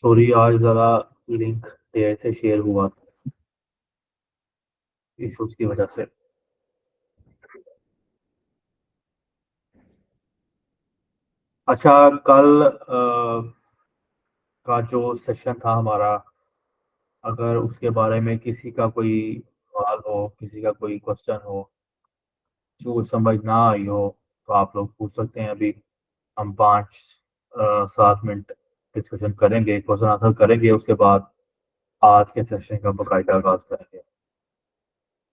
Sorry, आज ज़रा link देर से शेयर हुआ, इश्यूज़ की वजह से। अच्छा, कल का जो सेशन था हमारा, अगर उसके बारे में किसी का कोई सवाल हो, किसी का कोई क्वेश्चन हो, जो समझ ना आई हो, तो आप लोग पूछ सकते हैं अभी। हम 5-7 मिनट डिस्कशन करेंगे, क्वेश्चन आंसर करेंगे, उसके बाद आज के सेशन का बाकायदा आगाज़ करेंगे।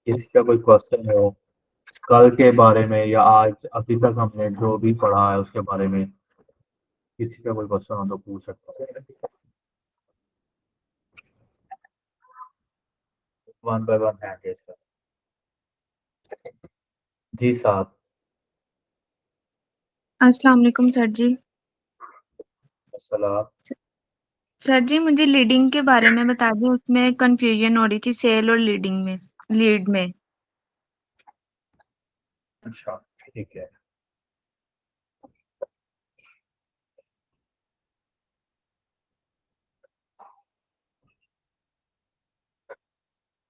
किसी का कोई क्वेश्चन हो कल के बारे में या आज अभी तक हमने जो भी पढ़ा है उसके बारे में, किसी का कोई क्वेश्चन हो तो पूछ सकते हैं। One by one hand raise कर। जी साहब। अस्सलाम वालेकुम सर जी। सलाम। सर जी मुझे लीडिंग के बारे में बता दें, उसमें कंफ्यूजन हो रही थी सेल और लीड में। अच्छा, ठीक है।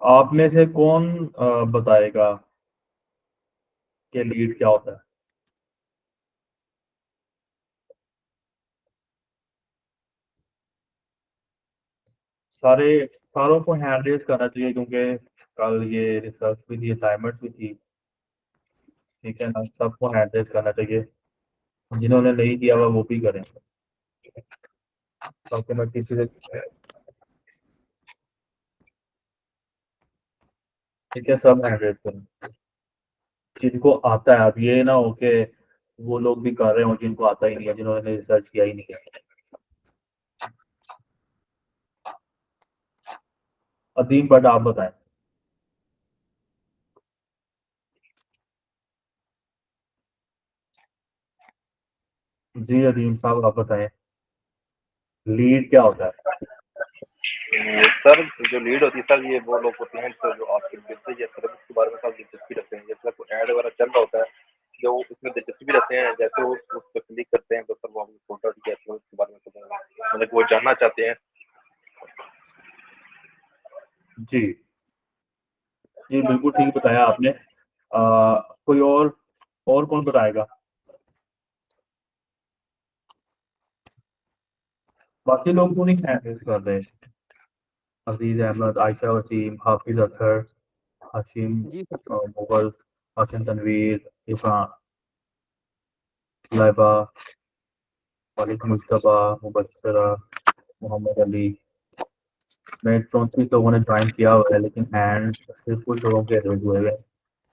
आप में से कौन बताएगा कि लीड क्या होता है? सारों को हैंड रेज करना चाहिए, क्योंकि कल ये रिसर्च भी थी, असाइनमेंट भी थी। ठीक है ना, सबको हैंड रेज करना चाहिए। जिन्होंने नहीं किया हुआ वो भी करें, ताकि मैं किसी से। ठीक है, सब हैंड रेज करें जिनको आता है। अब ये ना हो कि वो लोग भी कर रहे हो जिनको आता ही नहीं है, जिन्होंने रिसर्च किया ही नहीं है। अदीम बट आप बताएं। जी अदीम साहब, आप बताएं, लीड क्या होता है? सर जो लीड होती है सर, ये वो लोग होते हैं सर जो आपके बिजनेस या सर्विस के बारे में काफी दिलचस्पी रखते हैं। जैसे कोई ऐड वगैरह चल रहा होता है, जो उसमें दिलचस्पी रखते हैं, जैसे वो उस पर क्लिक करते हैं तो सर वो आपको प्रोडक्ट या सर्विस के बारे में मतलब वो जानना चाहते हैं। जी जी, बिल्कुल ठीक बताया आपने। कोई और कौन बताएगा? बाकी लोग क्यों नहीं हैंड कर रहे? अजीज अहमद, आयशा वसीम, हाफिज अख्तर, हाशिम जी सर। मुगल, हाशिम तनवीर, इरफान, लाइबा, वालिद मुश्तबा, मुबशरा, मोहम्मद अली। मैं 34 लोगों ने ज्वाइन किया हुआ है, लेकिन हैंड सिर्फ कुछ लोगों के रेज हुए हैं।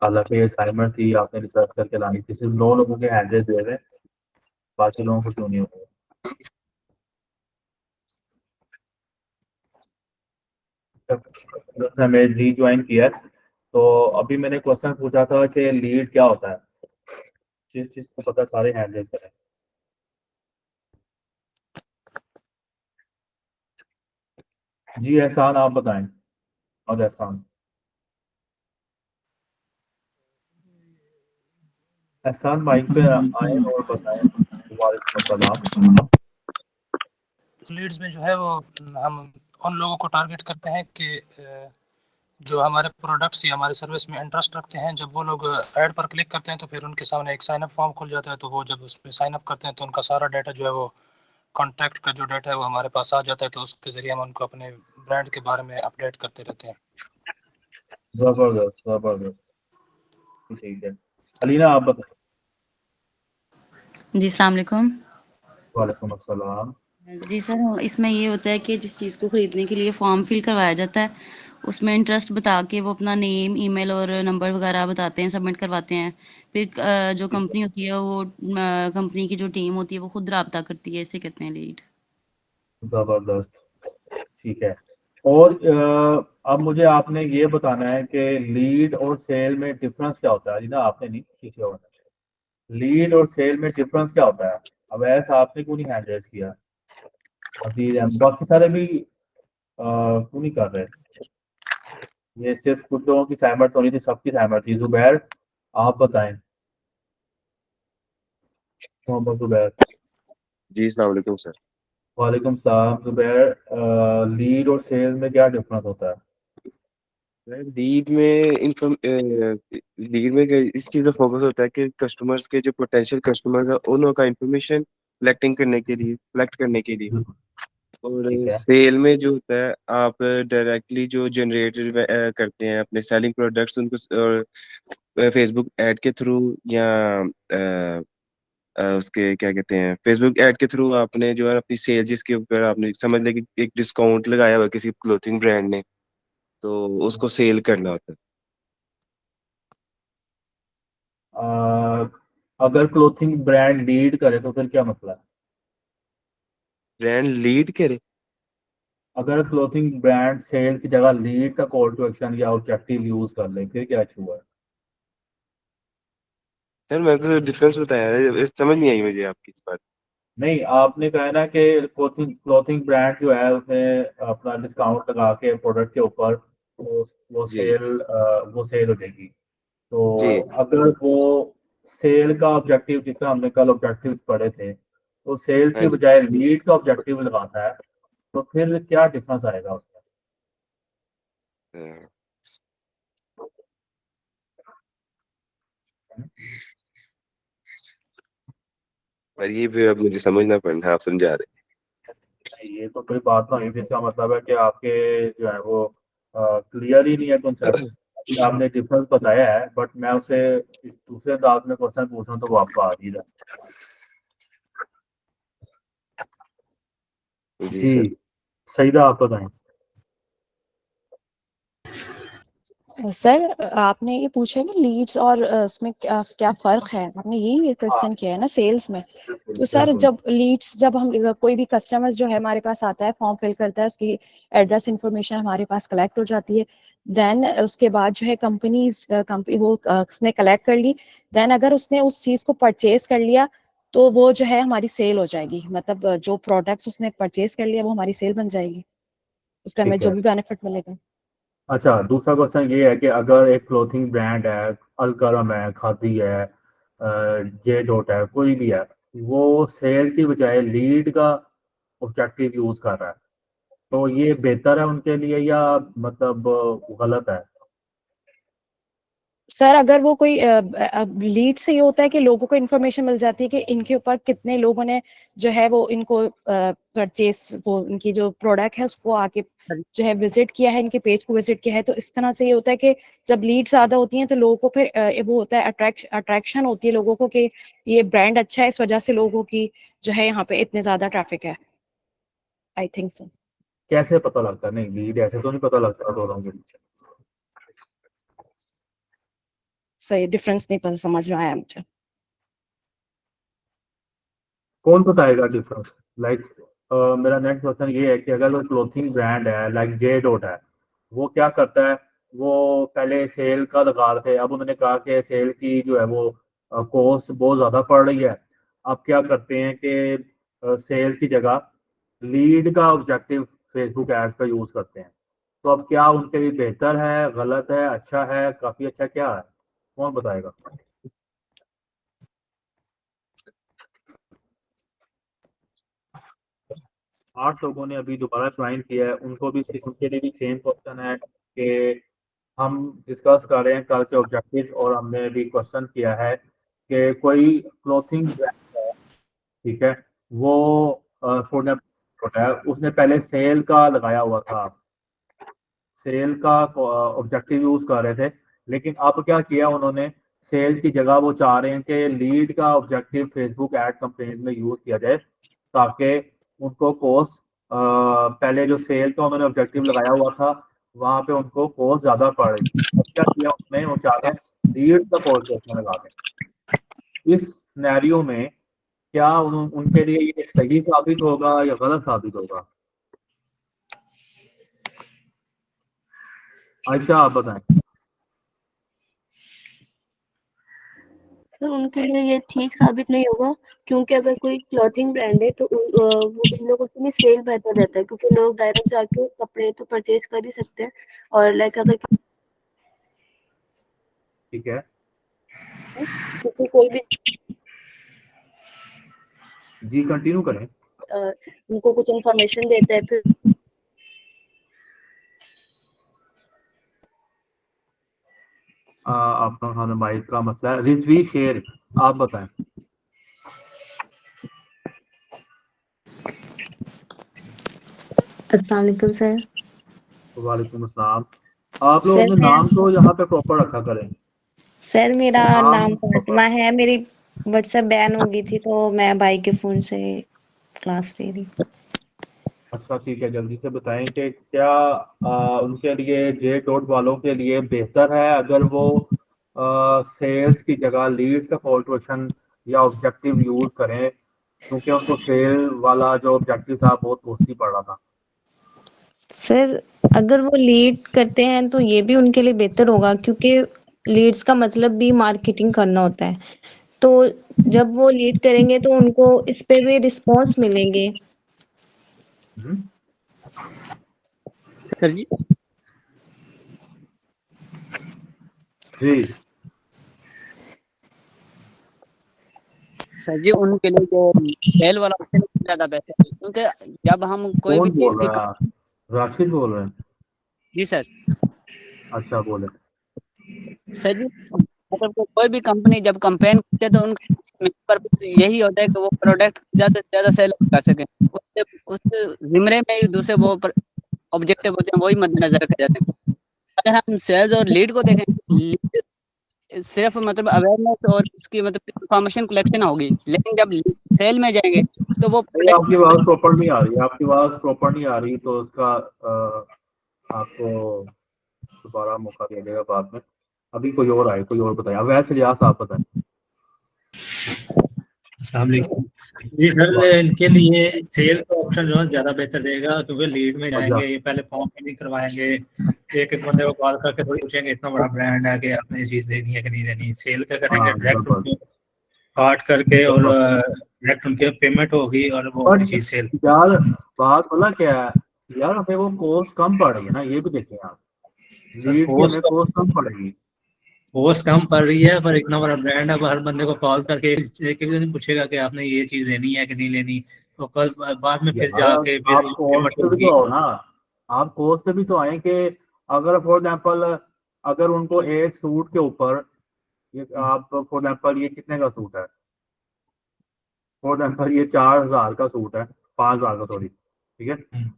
हालांकि ये असाइनमेंट थी, आपने रिसर्च करके लानी थी। सिर्फ 9 लोगों के हैंड रेज हुए हैं, बाकी लोगों को क्यों नहीं हुए? हमें रीज्वाइन किया है, तो अभी मैंने क्वेश्चन पूछा था कि लीड क्या होता है। जिस चीज को पता सारे हैंड रेज करें। जी एहसान, आप बताएं। और एहसान, एहसान माइक पे आए और बताएं। वालेकुम अस्सलाम। लीड्स में जो है वो हम उन लोगों को टारगेट करते हैं कि जो हमारे प्रोडक्ट्स या हमारी सर्विस में इंटरेस्ट रखते हैं। जब वो लोग ऐड पर क्लिक करते हैं तो फिर उनके सामने एक साइन अप फॉर्म खुल जाता है, तो वो जब उसमें साइन अप करते हैं तो उनका सारा डाटा जो है वो कॉन्टैक्ट का जो डाटा है वो हमारे पास आ जाता है, तो उसके ज़रिए हम उनको अपने ब्रांड के बारे में अपडेट करते रहते हैं। जबरदस्त जबरदस्त, ठीक है। अलीना, आप बताएं। जी अस्सलाम वालेकुम। वालेकुम अस्सलाम। जी सर, इसमें ये होता है कि जिस चीज़ को ख़रीदने के लिए फॉर्म फिल करवाया जाता है, उसमें इंटरेस्ट बता के वो अपना नेम, ईमेल और नंबर वगैरह बताते हैं, सबमिट करवाते हैं। फिर जो कंपनी होती है वो कंपनी की जो टीम होती है वो खुद राब्ता करती है, इसे कहते हैं लीड। जबरदस्त, ठीक है। और अब मुझे आपने ये बताना है कि लीड और सेल में डिफरेंस क्या होता है। अलीना, आपने नहीं, किसी और ने। लीड और सेल में डिफरेंस क्या होता है? अब ऐसा आपने क्यों नहीं हैंड रेज किया? अजीज अहमद, बाकी सारे भी क्यों नहीं कर रहे? ये सिर्फ कुछ लोगों की सहमत होनी थी, सबकी सहमत थी। जुबैर, आप बताएं। मोहम्मद जुबैर। जी अस्सलाम वालेकुम सर। वालेकुम सलाम जुबैर। लीड और सेल में क्या डिफरेंस होता है? लीड में इस चीज़ में फोकस होता है कि कस्टमर्स के जो पोटेंशियल कस्टमर्स है उन का इंफॉर्मेशन कलेक्ट करने के लिए। और ठीक है। सेल में जो होता है आप डायरेक्टली जो जनरेट करते हैं अपने सेलिंग प्रोडक्ट्स उनको फेसबुक ऐड के थ्रू या उसके क्या कहते हैं फेसबुक ऐड के थ्रू आपने जो है अपनी सेल जिसके ऊपर आपने समझ लें कि एक डिस्काउंट लगाया हुआ किसी क्लोथिंग ब्रांड ने, तो उसको सेल करना होता है। अ, अगर क्लोथिंग ब्रांड लीड करे तो फिर क्या मसला है? ब्रांड लीड करे? अगर क्लोथिंग ब्रांड सेल की जगह लीड का कॉल टू एक्शन या ऑब्जेक्टिव यूज कर ले फिर क्या इशू है? सर मैं तो डिफरेंस बताया है, समझ नहीं आई मुझे आपकी इस बात। नहीं, आपने कहा है ना कि क्लोथिंग क्लोथिंग ब्रांड जो है उसने अपना डिस्काउंट लगा के प्रोडक्ट के ऊपर वो जी सेल हो जाएगी। तो जी। अगर वो सेल का ऑब्जेक्टिव, जिस तरह हमने कल ऑब्जेक्टिव पढ़े थे, तो सेल हाँ की जी। बजाय लीड का ऑब्जेक्टिव लगाता है, तो फिर क्या डिफरेंस आएगा उसमें? हाँ। पर ये फिर अब मुझे समझना पड़ना, आप समझा रहे नहीं, ये तो कोई बात नहीं है। इसका मतलब है कि आपके जो है वो क्लियर ही नहीं है कॉन्सेप्ट। आपने डिफरेंस बताया है, बट मैं उसे दूसरे अंदाज में क्वेश्चन पूछ रहा हूँ तो वो आपका आ नहीं रहा। हैं। जी जी, सर। सही था, आप बताएं। सर आपने ये पूछा है ना लीड्स और उसमें क्या क्या फ़र्क है, आपने यही हाँ, क्वेश्चन किया है ना सेल्स में। बिल्कुल तो सर बिल्कुल। जब हम कोई भी कस्टमर जो है हमारे पास आता है, फॉर्म फिल करता है, उसकी एड्रेस इंफॉर्मेशन हमारे पास कलेक्ट हो जाती है। देन उसके बाद जो है कंपनी वो उसने कलेक्ट कर ली। देन अगर उसने उस चीज़ को परचेज कर लिया तो वो जो है हमारी सेल हो जाएगी। मतलब जो प्रोडक्ट्स उसने परचेज कर लिया वो हमारी सेल बन जाएगी, उस पर हमें ठीक जो है। भी बेनिफिट मिलेगा। अच्छा, दूसरा क्वेश्चन ये है कि अगर एक क्लोथिंग ब्रांड है, अलकरम है, खादी है, जे डॉट है, कोई भी है, वो सेल की बजाय लीड का ऑब्जेक्टिव यूज कर रहा है, तो ये बेहतर है उनके लिए या मतलब गलत है? सर अगर वो कोई लीड से ये होता है कि लोगों को इन्फॉर्मेशन मिल जाती है कि इनके ऊपर कितने लोगों ने जो है वो इनको परचेस वो इनकी जो प्रोडक्ट है उसको आके जो है विजिट किया है, इनके पेज को विजिट किया है। तो इस तरह से ये होता है कि जब लीड ज्यादा होती हैं तो लोगों को फिर वो होता है अट्रैक्शन होती है लोगों को कि ये ब्रांड अच्छा है, इस वजह से लोगों की जो है यहाँ पे इतने ज्यादा ट्रैफिक है। I think so. कैसे पता लगता है? नहीं, लीड ऐसे तो नहीं पता लगता दोनों के बीच। सही डिफरेंस नहीं पता समझ में आया मुझे। कौन बताएगा डिफरेंस? लाइक मेरा नेक्स्ट क्वेश्चन ये है कि अगर वो क्लोथिंग ब्रांड है लाइक जे डॉट है, वो क्या करता है? वो पहले सेल का लगा रहे थे, अब उन्होंने कहा कि सेल की जो है वो कॉस्ट बहुत ज़्यादा पड़ रही है। अब क्या करते हैं कि सेल की जगह लीड का ऑब्जेक्टिव फेसबुक एड्स का यूज़ करते हैं। तो अब क्या उनके लिए बेहतर है, गलत है, अच्छा है, काफ़ी अच्छा, क्या है? कौन बताएगा? 8 लोगों ने अभी दोबारा ज्वाइन किया है, उनको भी उनके लिए भी सेम क्वेश्चन है कि हम डिस्कस कर रहे हैं कल के ऑब्जेक्टिव, और हमने भी क्वेश्चन किया है कि कोई क्लोथिंग ब्रांड है, ठीक है, वो फूड है, उसने पहले सेल का लगाया हुआ था, सेल का ऑब्जेक्टिव यूज कर रहे थे, लेकिन अब क्या किया उन्होंने? सेल की जगह वो चाह रहे हैं कि लीड का ऑब्जेक्टिव फेसबुक एड कंपेन में यूज किया जाए, ताकि उनको कॉस्ट, पहले जो सेल का उन्होंने ऑब्जेक्टिव लगाया हुआ था वहां पे उनको कॉस्ट ज्यादा पड़ रही थी। अब क्या किया उन्होंने? वो चाह रहे हैं लीड का कॉस्ट उसमें लगा दें। इस सिनेरियो में क्या उनके लिए ये सही साबित होगा या गलत साबित होगा? आयशा, आप बताएं। तो उनके लिए ये ठीक साबित नहीं होगा, क्योंकि अगर कोई क्लॉथिंग ब्रांड है तो वो उन लोगों के लिए सेल बेहतर रहता है, क्योंकि लोग डायरेक्ट जाके कपड़े तो परचेज कर ही सकते हैं। और लाइक अगर ठीक है। क्योंकि कोई भी जी, कंटिन्यू करें। उनको कुछ इन्फॉर्मेशन देता है, फिर आपका खाना माइक का मसला है। रिजवी शेर, आप बताएं। अस्सलाम वालेकुम सर। वालेकुम अस्सलाम। आप लोग सर अपने मैं नाम तो यहाँ पे प्रॉपर रखा करें। सर मेरा नाम प्रॉपर। फातिमा है। मेरी व्हाट्सएप बैन हो गई थी तो मैं भाई के फोन से क्लास ले रही। अच्छा ठीक है, जल्दी से बताएं कि क्या उनके लिए जे डॉट वालों के लिए बेहतर है अगर वो सेल्स की जगह लीड्स का कॉल टू एक्शन या ऑब्जेक्टिव यूज करें, क्योंकि उनको सेल वाला जो ऑब्जेक्टिव था बहुत कॉस्टली पड़ रहा था। सर अगर वो लीड करते हैं तो ये भी उनके लिए बेहतर होगा, क्योंकि लीड्स का मतलब भी मार्केटिंग करना होता है। तो जब वो लीड करेंगे तो उनको इस पे भी रिस्पॉन्स मिलेंगे। सर जी जी सर जी उनके लिए जो सेल वाला ऑप्शन ज्यादा बेहतर है, क्योंकि जब हम कोई भी कौन चीज बोल की रहा है? राशिद बोल रहे हैं? जी सर। अच्छा बोले। सर जी मतलब कोई भी कंपनी जब कंपेन करते हैं तो उनका पर्पस यही होता है कि वो प्रोडक्ट ज्यादा से ज्यादा सेल कर सकें। उस जिम्मे में ही दूसरे वो ऑब्जेक्टिव होते हैं, वही मद्देनजर रखे जाते हैं। अगर हम सेल्स और लीड को देखें, लीड सिर्फ मतलब अवेयरनेस और उसकी मतलब इंफॉर्मेशन कलेक्शन होगी, लेकिन जब सेल में जाएंगे तो वो नहीं, आपकी आवाज़ प्रॉपर नहीं आ रही, आपकी आवाज़ प्रॉपर नहीं आ रही, तो उसका आपको दोबारा मौका दिया जाएगा बाद में। अभी कोई और आए, कोई और बताए। अब वैसे लिहाज आप बताएं। अस्सलाम वालेकुम। जी सर, इनके लिए सेल का ऑप्शन जो है ज़्यादा बेहतर रहेगा, क्योंकि लीड में जाएंगे, ये पहले फॉर्म फिलिंग करवाएंगे, एक एक बंदे को कॉल करके थोड़ी पूछेंगे इतना बड़ा ब्रांड है कि आपने ये चीज़ देनी है कि नहीं देनी। सेल का करेंगे हाँ डायरेक्ट बिल्कुल उनको काट करके और बिल्कुल। डायरेक्ट उनके पेमेंट होगी और वो अपनी बट चीज़ सेल। यार बात बोला क्या है, यार हमें वो कॉस्ट कम पड़ रही है ना, ये भी देखें आप। सर लीड की हमें कॉस्ट कम पड़ेगी। पोस्ट कम पड़ रही है, पर इतना बड़ा ब्रांड है, हर बंदे को कॉल करके एक एक दिन पूछेगा कि आपने ये चीज़ लेनी है कि नहीं लेनी, तो कल बाद में फिर यार जाके फिर आप कॉस्ट पेमेंट पे भी होगी। तो आओ ना, आप कॉस्ट पे भी तो आए कि अगर फॉर एग्जांपल अगर उनको एक सूट के ऊपर ये आप फॉर एग्जांपल ये कितने का सूट है, फॉर एग्जांपल ये 4,000 का सूट है, 5,000 का सॉरी, ठीक है,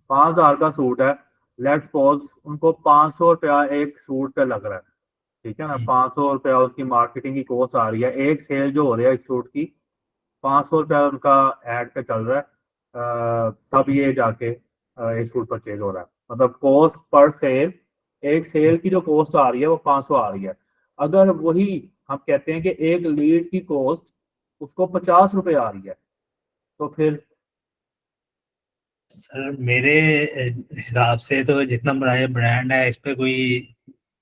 5,000 का सूट है। लेट्स सपोज उनको 500 रुपया एक सूट पे लग रहा है, ठीक है ना, 500 रुपया उसकी मार्केटिंग की कॉस्ट आ रही है, एक सेल जो हो रही है इस सूट की 500 रुपया उनका एड पे चल रहा है, तब ये जाके एक सूट परचेज हो रहा है। मतलब कॉस्ट पर सेल, एक सेल की जो कॉस्ट आ रही है वो 500 आ रही है। अगर वही हम कहते हैं कि एक लीड की कॉस्ट उसको 50 रुपए आ रही है, तो फिर सर मेरे हिसाब से तो जितना बड़ा ये ब्रांड है, इस पे कोई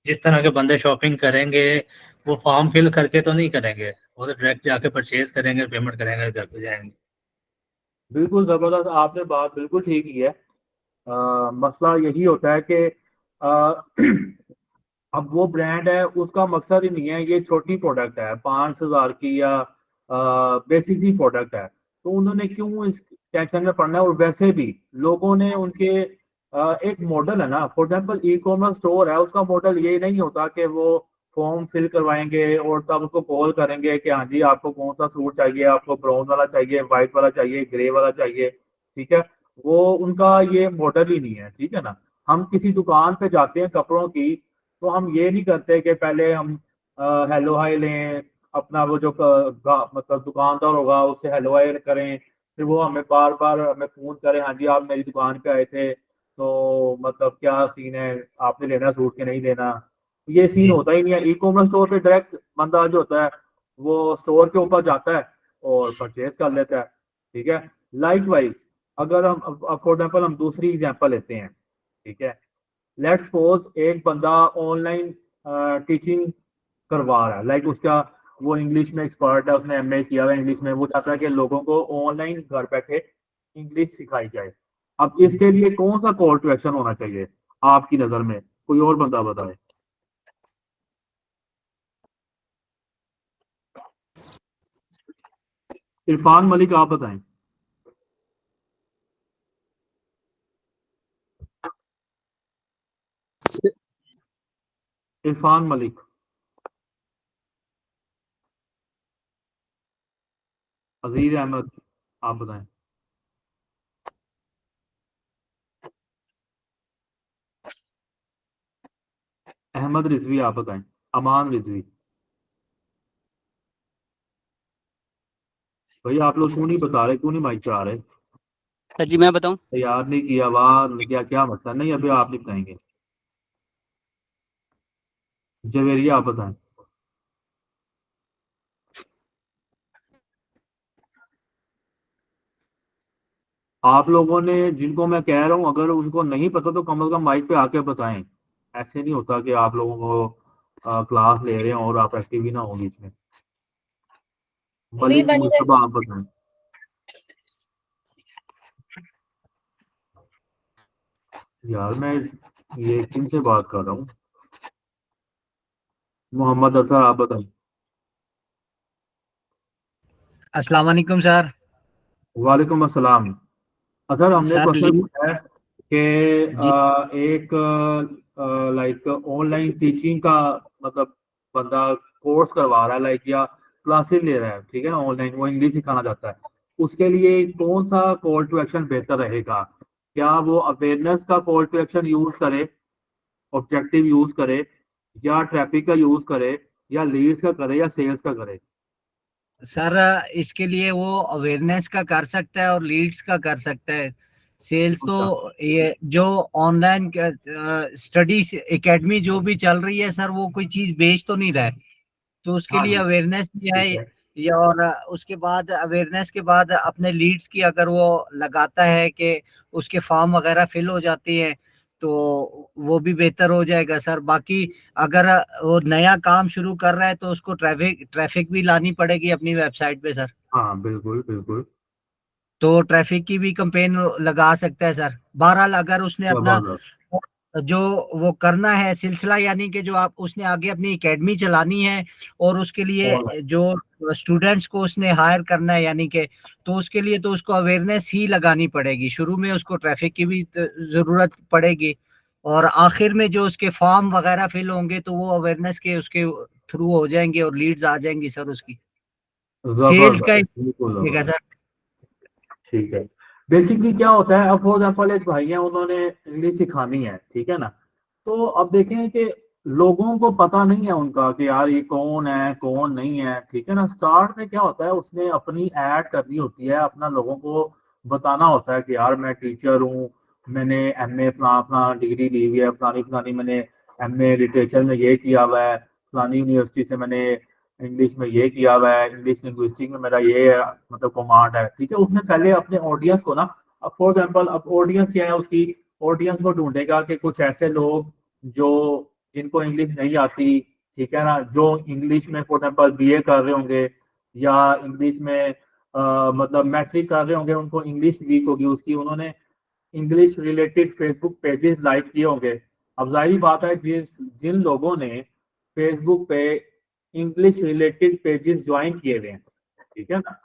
जिस तरह के बंदे शॉपिंग करेंगे वो फॉर्म फिल करके तो नहीं करेंगे, वो तो डायरेक्ट जाके परचेज करेंगे, पेमेंट करेंगे, घर पे जाएंगे। बिल्कुल जबरदस्त, आपने बात बिल्कुल ठीक की है। मसला यही होता है कि अब वो ब्रांड है, उसका मकसद ही नहीं है ये छोटी प्रोडक्ट है 5,000 की या बेसिक सी प्रोडक्ट है, तो उन्होंने क्यों इस टेंशन में पड़ना है। और वैसे भी लोगों ने उनके एक मॉडल है ना, for example e commerce store है, उसका मॉडल ये नहीं होता कि वो फॉर्म फिल करवाएंगे और तब उसको कॉल करेंगे कि हाँ जी आपको कौन सा सूट चाहिए, आपको ब्राउन वाला चाहिए, व्हाइट वाला चाहिए, ग्रे वाला चाहिए, ठीक है। वो उनका ये मॉडल ही नहीं है, ठीक है ना। हम किसी दुकान पे जाते हैं कपड़ों की, तो हम ये नहीं करते कि पहले हम हेलो हाय लें, अपना वो जो मतलब दुकानदार होगा उससे हेलो हाय करें, फिर वो हमें बार बार हमें फोन करें, हाँ जी आप मेरी दुकान पे आए थे तो मतलब क्या सीन है, आपने लेना सूट के नहीं लेना। ये सीन जी होता ही नहीं है। ई कॉमर्स स्टोर पे डायरेक्ट बंदा जो होता है वो स्टोर के ऊपर जाता है और परचेज कर लेता है, ठीक है। लाइक वाइज अगर हम फॉर एग्जाम्पल हम दूसरी एग्जाम्पल लेते हैं, ठीक है। लेट्स सपोज एक बंदा ऑनलाइन टीचिंग करवा रहा है, लाइक उसका वो इंग्लिश में एक्सपर्ट है, उसने एमए किया हुआ इंग्लिश में, वो चाहता है कि लोगों को ऑनलाइन घर बैठे इंग्लिश सिखाई जाए। अब इसके लिए कौन सा कॉल टू एक्शन होना चाहिए आपकी नज़र में, कोई और बंदा बताए। इरफान मलिक आप बताएं। इरफान मलिक। अजीज अहमद, आप बताएं। अहमद रिजवी, आप बताएं। अमान रिजवी। भाई आप लोग क्यों नहीं बता रहे, क्यों नहीं माइक पे आ रहे? सर जी मैं बताऊं? तैयार नहीं किया, वाह क्या क्या मसला? नहीं अभी आप नहीं बताएंगे। जवेरिया, आप बताएं। आप लोगों ने, जिनको मैं कह रहा हूँ, अगर उनको नहीं पता तो कम से कम माइक पे आके बताएं। ऐसे नहीं होता कि आप लोगों को क्लास ले रहे हैं और आप एक्टिव ही ना हो बीच में। मलिक मुस्तफा, आप बताएं। यार मैं ये किन से बात कर रहा हूँ? मोहम्मद अतर, आप बताएं। अस्सलाम वालेकुम सर। वालेकुम अस्सलाम। अतर हमने सर क्वेश्चन पूछा है कि जी एक लाइक ऑनलाइन टीचिंग का मतलब बंदा कोर्स करवा रहा है लाइक, या क्लासेस ले रहा है, ठीक है ना, ऑनलाइन, वो इंग्लिश सिखाना चाहता है। उसके लिए कौन सा कॉल टू एक्शन बेहतर रहेगा? क्या वो अवेयरनेस का कॉल टू एक्शन यूज करे, ऑब्जेक्टिव यूज करे, या ट्रैफिक का यूज करे, या लीड्स का करे, या सेल्स का करे? सर इसके लिए वो अवेयरनेस का कर सकता है और लीड्स का कर सकता है। सेल्स तो ये जो ऑनलाइन स्टडी एकेडमी जो भी चल रही है सर, वो कोई चीज बेच तो नहीं रहा है, तो उसके हाँ लिए जी, अवेयरनेस भी है। ठीक है। या और उसके बाद अवेयरनेस के बाद अपने लीड्स की अगर वो लगाता है कि उसके फॉर्म वगैरह फिल हो जाती है तो वो भी बेहतर हो जाएगा सर। बाकी अगर वो नया काम शुरू कर रहा है तो उसको ट्रैफिक भी लानी पड़ेगी अपनी वेबसाइट पे सर। हाँ बिल्कुल बिल्कुल। तो ट्रैफिक की भी कंपेन लगा सकता है सर। बहरहाल अगर उसने अपना जबरदस्त। जो वो करना है सिलसिला, यानी कि जो आप उसने आगे अपनी एकेडमी चलानी है और उसके लिए जो स्टूडेंट्स को उसने हायर करना है, यानी कि तो उसके लिए तो उसको अवेयरनेस ही लगानी पड़ेगी। शुरू में उसको ट्रैफिक की भी जरूरत पड़ेगी और आखिर में जो उसके फॉर्म वगैरह फिल होंगे तो वो अवेयरनेस के उसके थ्रू हो जाएंगे और लीड्स आ जाएंगी सर उसकी। सेल्स का जबरदस्त, बिल्कुल ठीक जबरदस्त। सर। ठीक है। बेसिकली क्या होता है, अब फॉर एग्जाम्पल एक भाई है, उन्होंने इंग्लिश सिखानी है, ठीक है ना। तो अब देखें कि लोगों को पता नहीं है उनका कि यार ये कौन है कौन नहीं है, ठीक है ना। स्टार्ट में क्या होता है, उसने अपनी ऐड करनी होती है, अपना लोगों को बताना होता है कि यार मैं टीचर हूँ, मैंने एमए फला फला डिग्री ली हुई है, फलानी फलानी मैंने एमए लिटरेचर में ये किया हुआ है, फलानी यूनिवर्सिटी से मैंने इंग्लिश में ये किया हुआ है, इंग्लिश लिंग्विस्टिक में मेरा ये है, मतलब कमांड है, ठीक है। उसने पहले अपने ऑडियंस को ना, अब फॉर एग्जाम्पल अब ऑडियंस क्या है उसकी, ऑडियंस को ढूंढेगा कि कुछ ऐसे लोग जो जिनको इंग्लिश नहीं आती, ठीक है ना, जो इंग्लिश में फॉर एग्जाम्पल बीए कर रहे होंगे, या इंग्लिश में मतलब मैट्रिक कर रहे होंगे, उनको इंग्लिश वीक होगी उसकी, उन्होंने English related Facebook pages like किए होंगे। अब जाहिर बात है, जिन लोगों ने फेसबुक पे इंग्लिश रिलेटेड पेजेस ज्वाइन किए हुए हैं, ठीक है ना,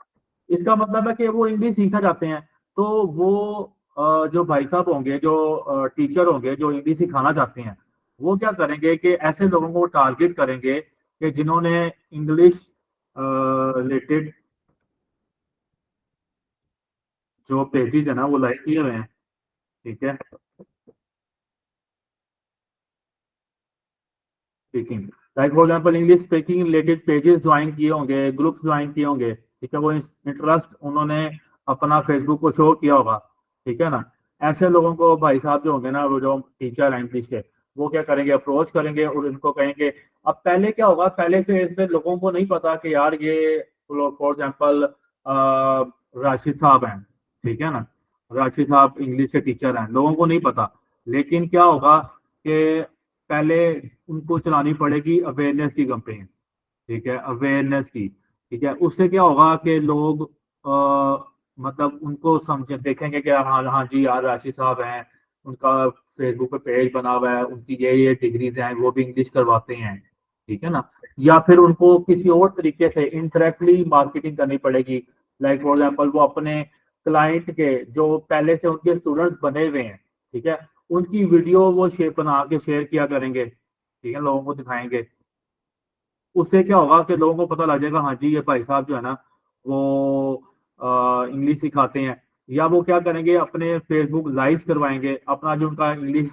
इसका मतलब है कि वो इंग्लिश सीखना चाहते हैं। तो वो जो भाई साहब होंगे, जो टीचर होंगे, जो इंग्लिश सिखाना चाहते हैं, वो क्या करेंगे कि ऐसे लोगों को टारगेट करेंगे कि जिन्होंने इंग्लिश रिलेटेड जो पेजेस है ना वो लाइक किए हुए हैं, ठीक है। Speaking, like for example English speaking related pages join किए होंगे, ग्रुप्स ज्वाइन किए होंगे, ठीक है। वो इंटरेस्ट उन्होंने अपना फेसबुक को शो किया होगा, ठीक है ना। ऐसे लोगों को भाई साहब जो होंगे ना, वो जो टीचर हैं इंग्लिश के, वो क्या करेंगे, अप्रोच करेंगे और उनको कहेंगे। अब पहले क्या होगा, पहले फेज में लोगों को नहीं पता कि यार ये फॉर एग्जाम्पल राशिद साहब हैं, ठीक है ना, राशिद साहब इंग्लिश के टीचर हैं, लोगों को नहीं पता। लेकिन क्या होगा कि पहले उनको चलानी पड़ेगी अवेयरनेस की कंपेन, ठीक है, अवेयरनेस की, ठीक है। उससे क्या होगा कि लोग मतलब उनको समझ देखेंगे कि हाँ हाँ जी यार राशि साहब हैं, उनका फेसबुक पे पेज बना हुआ है, उनकी ये डिग्रीज हैं, वो भी इंग्लिश करवाते हैं, ठीक है ना। या फिर उनको किसी और तरीके से इंटरेक्टली मार्केटिंग करनी पड़ेगी, लाइक फॉर एग्जाम्पल वो अपने क्लाइंट के जो पहले से उनके स्टूडेंट्स बने हुए हैं, ठीक है, उनकी वीडियो वो शेयर बना के शेयर किया करेंगे, ठीक है, लोगों को दिखाएंगे। उससे क्या होगा कि लोगों को पता लग जाएगा हाँ जी ये भाई साहब जो है ना वो इंग्लिश सिखाते हैं। या वो क्या करेंगे, अपने फेसबुक लाइव करवाएंगे, अपना जो उनका इंग्लिश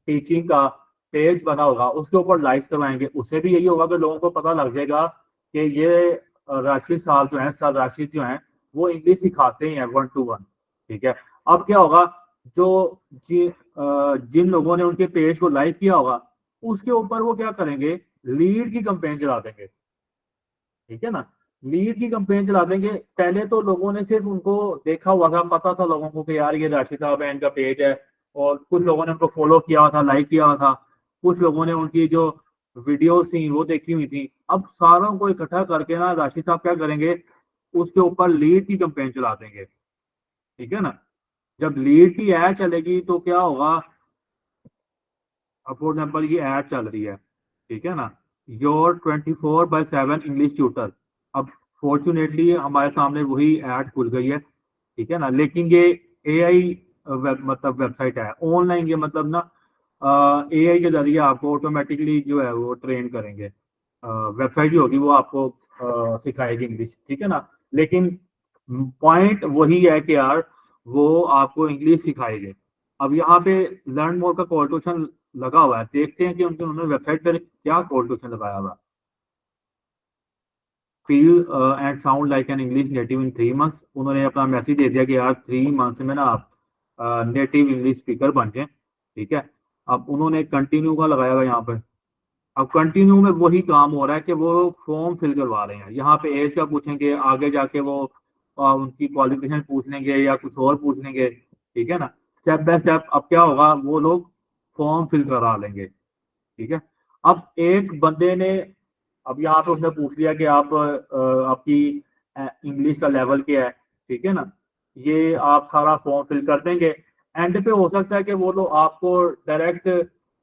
टीचिंग का पेज बना होगा उसके ऊपर लाइव करवाएंगे। उससे भी यही होगा कि लोगों को पता लग जाएगा कि ये राशिद साहब जो है, सर राशिद जो है वो इंग्लिश सिखाते हैं 1 to 1, ठीक है। अब क्या होगा, जो जिन लोगों ने उनके पेज को लाइक किया होगा उसके ऊपर वो क्या करेंगे, लीड की कैंपेन चला देंगे, ठीक है ना। लीड की कैंपेन चला देंगे। पहले तो लोगों ने सिर्फ उनको देखा हुआ था, पता था लोगों को कि यार ये राशिद साहब है, इनका पेज है, और कुछ लोगों ने उनको फॉलो किया हुआ था, लाइक किया हुआ था, कुछ लोगों ने उनकी जो वीडियोस थी वो देखी हुई थी। अब सारों को इकट्ठा करके ना राशिद साहब क्या करेंगे, उसके ऊपर लीड की कैंपेन चला देंगे, ठीक है ना। जब लीड की ऐड चलेगी तो क्या होगा, फॉर एग्जाम्पल ये ऐड चल रही है, ठीक है ना, योर 24/7 इंग्लिश ट्यूटर। अब फॉर्चुनेटली हमारे सामने वही ऐड खुल गई है, ठीक है ना। लेकिन ये AI मतलब वेबसाइट है ऑनलाइन, ये मतलब ना AI के जरिए आपको ऑटोमेटिकली जो है वो ट्रेन करेंगे। वेबसाइट जो होगी वो आपको सिखाएगी इंग्लिश, ठीक है ना। लेकिन पॉइंट वही है कि यार वो आपको इंग्लिश सिखाएंगे। अब यहाँ पे लर्न मोर का कॉल टू एक्शन लगा हुआ है, देखते हैं कि उन्होंने वेबसाइट पर क्या कॉल टू एक्शन लगाया हुआ है। Feel and sound like an English native in 3 months। उन्होंने अपना मैसेज दे दिया कि यार 3 months में ना आप नेटिव इंग्लिश स्पीकर बन जाए, ठीक है। अब उन्होंने कंटिन्यू का लगाया हुआ यहाँ पर। अब कंटिन्यू में वही काम हो रहा है कि वो फॉर्म फिल करवा रहे हैं। यहाँ पे एज का पूछेंगे, आगे जाके वो उनकी क्वालिफिकेशन पूछ लेंगे या कुछ और पूछ लेंगे, ठीक है ना। स्टेप बाय स्टेप अब क्या होगा, वो लोग फॉर्म फिल करा लेंगे, ठीक है। अब एक बंदे ने, अब यहाँ पे उसने पूछ लिया कि आप आपकी इंग्लिश का लेवल क्या है, ठीक है ना। ये आप सारा फॉर्म फिल कर देंगे। एंड पे हो सकता है कि वो लोग आपको डायरेक्ट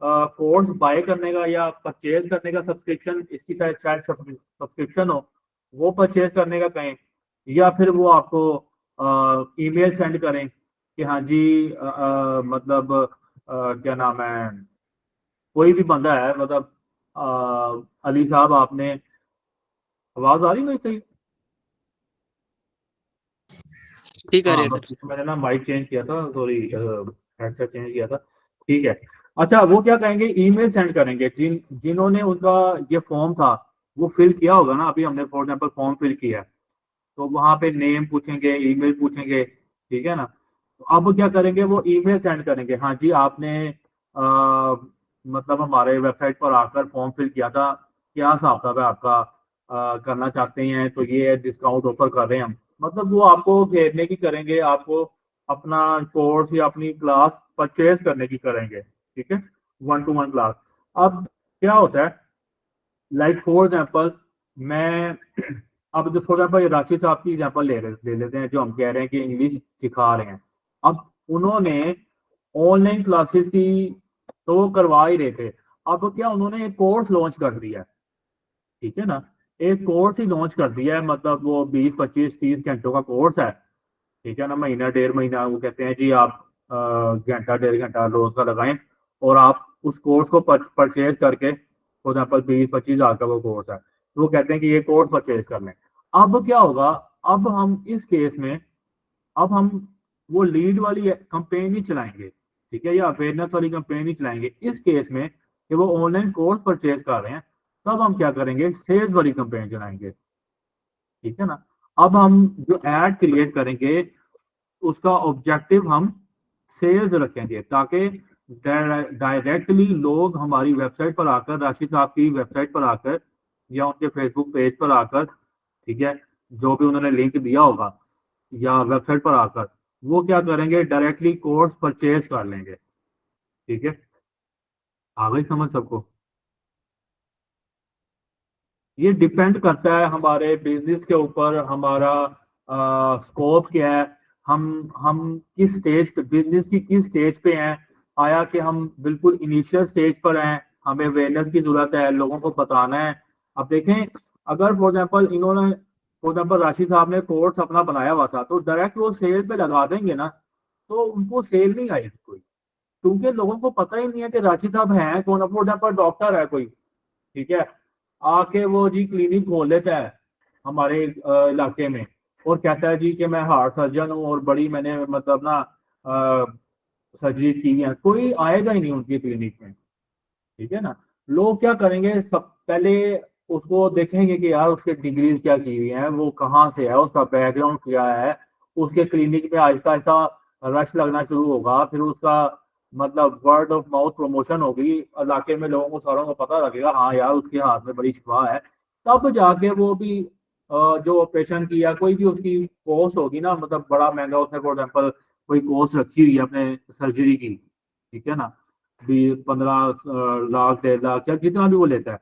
कोर्स बाय करने का या परचेज करने का सब्सक्रिप्शन, इसकी शायद सब्सक्रिप्शन हो, वो परचेज करने का कहें, या फिर वो आपको ईमेल सेंड करें कि हाँ जी मतलब क्या नाम है, कोई भी बंदा है, मतलब अली साहब आपने, आवाज आ रही है सही? ठीक है हाँ, मैंने ना माइक चेंज किया था, सॉरी हेडसेट चेंज किया था, ठीक है। अच्छा, वो क्या कहेंगे, ईमेल सेंड करेंगे जिन्होंने उनका ये फॉर्म था वो फिल किया होगा ना। अभी हमने फॉर एग्जांपल फॉर्म फिल किया है तो वहां पे नेम पूछेंगे, ईमेल पूछेंगे, ठीक है ना। तो अब क्या करेंगे, वो ईमेल सेंड करेंगे, हाँ जी आपने मतलब हमारे वेबसाइट पर आकर फॉर्म फिल किया था, क्या हिसाब किताब है आपका, करना चाहते हैं तो ये डिस्काउंट ऑफर कर रहे हैं हम। मतलब वो आपको घेरने की करेंगे, आपको अपना कोर्स या अपनी क्लास परचेज करने की करेंगे, ठीक है, 1 to 1 क्लास। अब क्या होता है, लाइक फॉर एग्जाम्पल मैं अब जो फॉर एग्जाम्पल राशिद साहब की एग्जाम्पल ले लेते हैं, जो हम कह रहे हैं कि इंग्लिश सिखा रहे हैं। अब उन्होंने ऑनलाइन क्लासेस की तो वो करवा ही रहे थे, अब क्या उन्होंने एक कोर्स लॉन्च कर दिया है, ठीक है ना। एक कोर्स ही लॉन्च कर दिया है, मतलब वो 20, 25, 30 घंटों का कोर्स है, ठीक है ना, महीना 1.5 महीना। वो कहते हैं जी आप घंटा 1.5 घंटा रोज का लगाएं और आप उस कोर्स को परचेज करके, फॉर एग्जाम्पल 20-25 हज़ार का वो कोर्स है, तो वो कहते हैं कि ये कोर्स परचेज कर लें। अब क्या होगा, अब हम इस केस में अब हम वो लीड वाली कंपेन नहीं चलाएंगे, ठीक है, या अवेयरनेस वाली कंपेन नहीं चलाएंगे। इस केस में कि वो ऑनलाइन कोर्स परचेज कर रहे हैं, तब हम क्या करेंगे, सेल्स वाली कंपेन चलाएंगे, ठीक है ना। अब हम जो एड क्रिएट करेंगे उसका ऑब्जेक्टिव हम सेल्स रखेंगे, ताकि डायरेक्टली लोग हमारी वेबसाइट पर आकर, राशिद साहब की वेबसाइट पर आकर या उनके फेसबुक पेज पर आकर, ठीक है, जो भी उन्होंने लिंक दिया होगा या वेबसाइट पर आकर, वो क्या करेंगे, डायरेक्टली कोर्स परचेज कर लेंगे, ठीक है। आ गई समझ सबको? ये डिपेंड करता है हमारे बिजनेस के ऊपर, हमारा स्कोप क्या है, हम किस स्टेज पे, बिजनेस की किस स्टेज पे हैं। आया कि हम बिल्कुल इनिशियल स्टेज पर हैं, हमें अवेयरनेस की जरूरत है, लोगों को बताना है। अब देखें, अगर फॉर एग्जाम्पल राशिद साहब ने कोर्स अपना बनाया हुआ था, तो डायरेक्ट वो सेल पे लगा देंगे ना, तो उनको सेल नहीं आएगी कोई, क्योंकि लोगों को पता ही नहीं है कि राशिद साहब हैं कौन। फॉर एग्जाम्पल डॉक्टर है कोई, ठीक है, आके वो जी क्लिनिक खोल लेता है हमारे इलाके में और कहता है जी कि मैं हार्ट सर्जन हूँ और बड़ी मैंने मतलब ना सर्जरी की है, कोई आएगा ही नहीं उनकी क्लिनिक में, ठीक है ना। लोग क्या करेंगे, सब पहले उसको देखेंगे कि यार उसके डिग्रीज क्या की हुई हैं, वो कहाँ से है, उसका बैकग्राउंड क्या है। उसके क्लिनिक में आहिस्ता आहिस्ता रश लगना शुरू होगा, फिर उसका मतलब वर्ड ऑफ माउथ प्रमोशन होगी, इलाके में लोगों को सारों को पता लगेगा हाँ यार उसके हाथ में बड़ी शिफा है। तब जाके वो भी जो ऑपरेशन की या कोई भी उसकी कोर्स होगी ना, मतलब बड़ा महंगा, उसने फॉर एग्जाम्पल कोई कोर्स रखी हुई है अपने सर्जरी की, ठीक है ना, 15 लाख 1.5 लाख या जितना भी वो लेता है,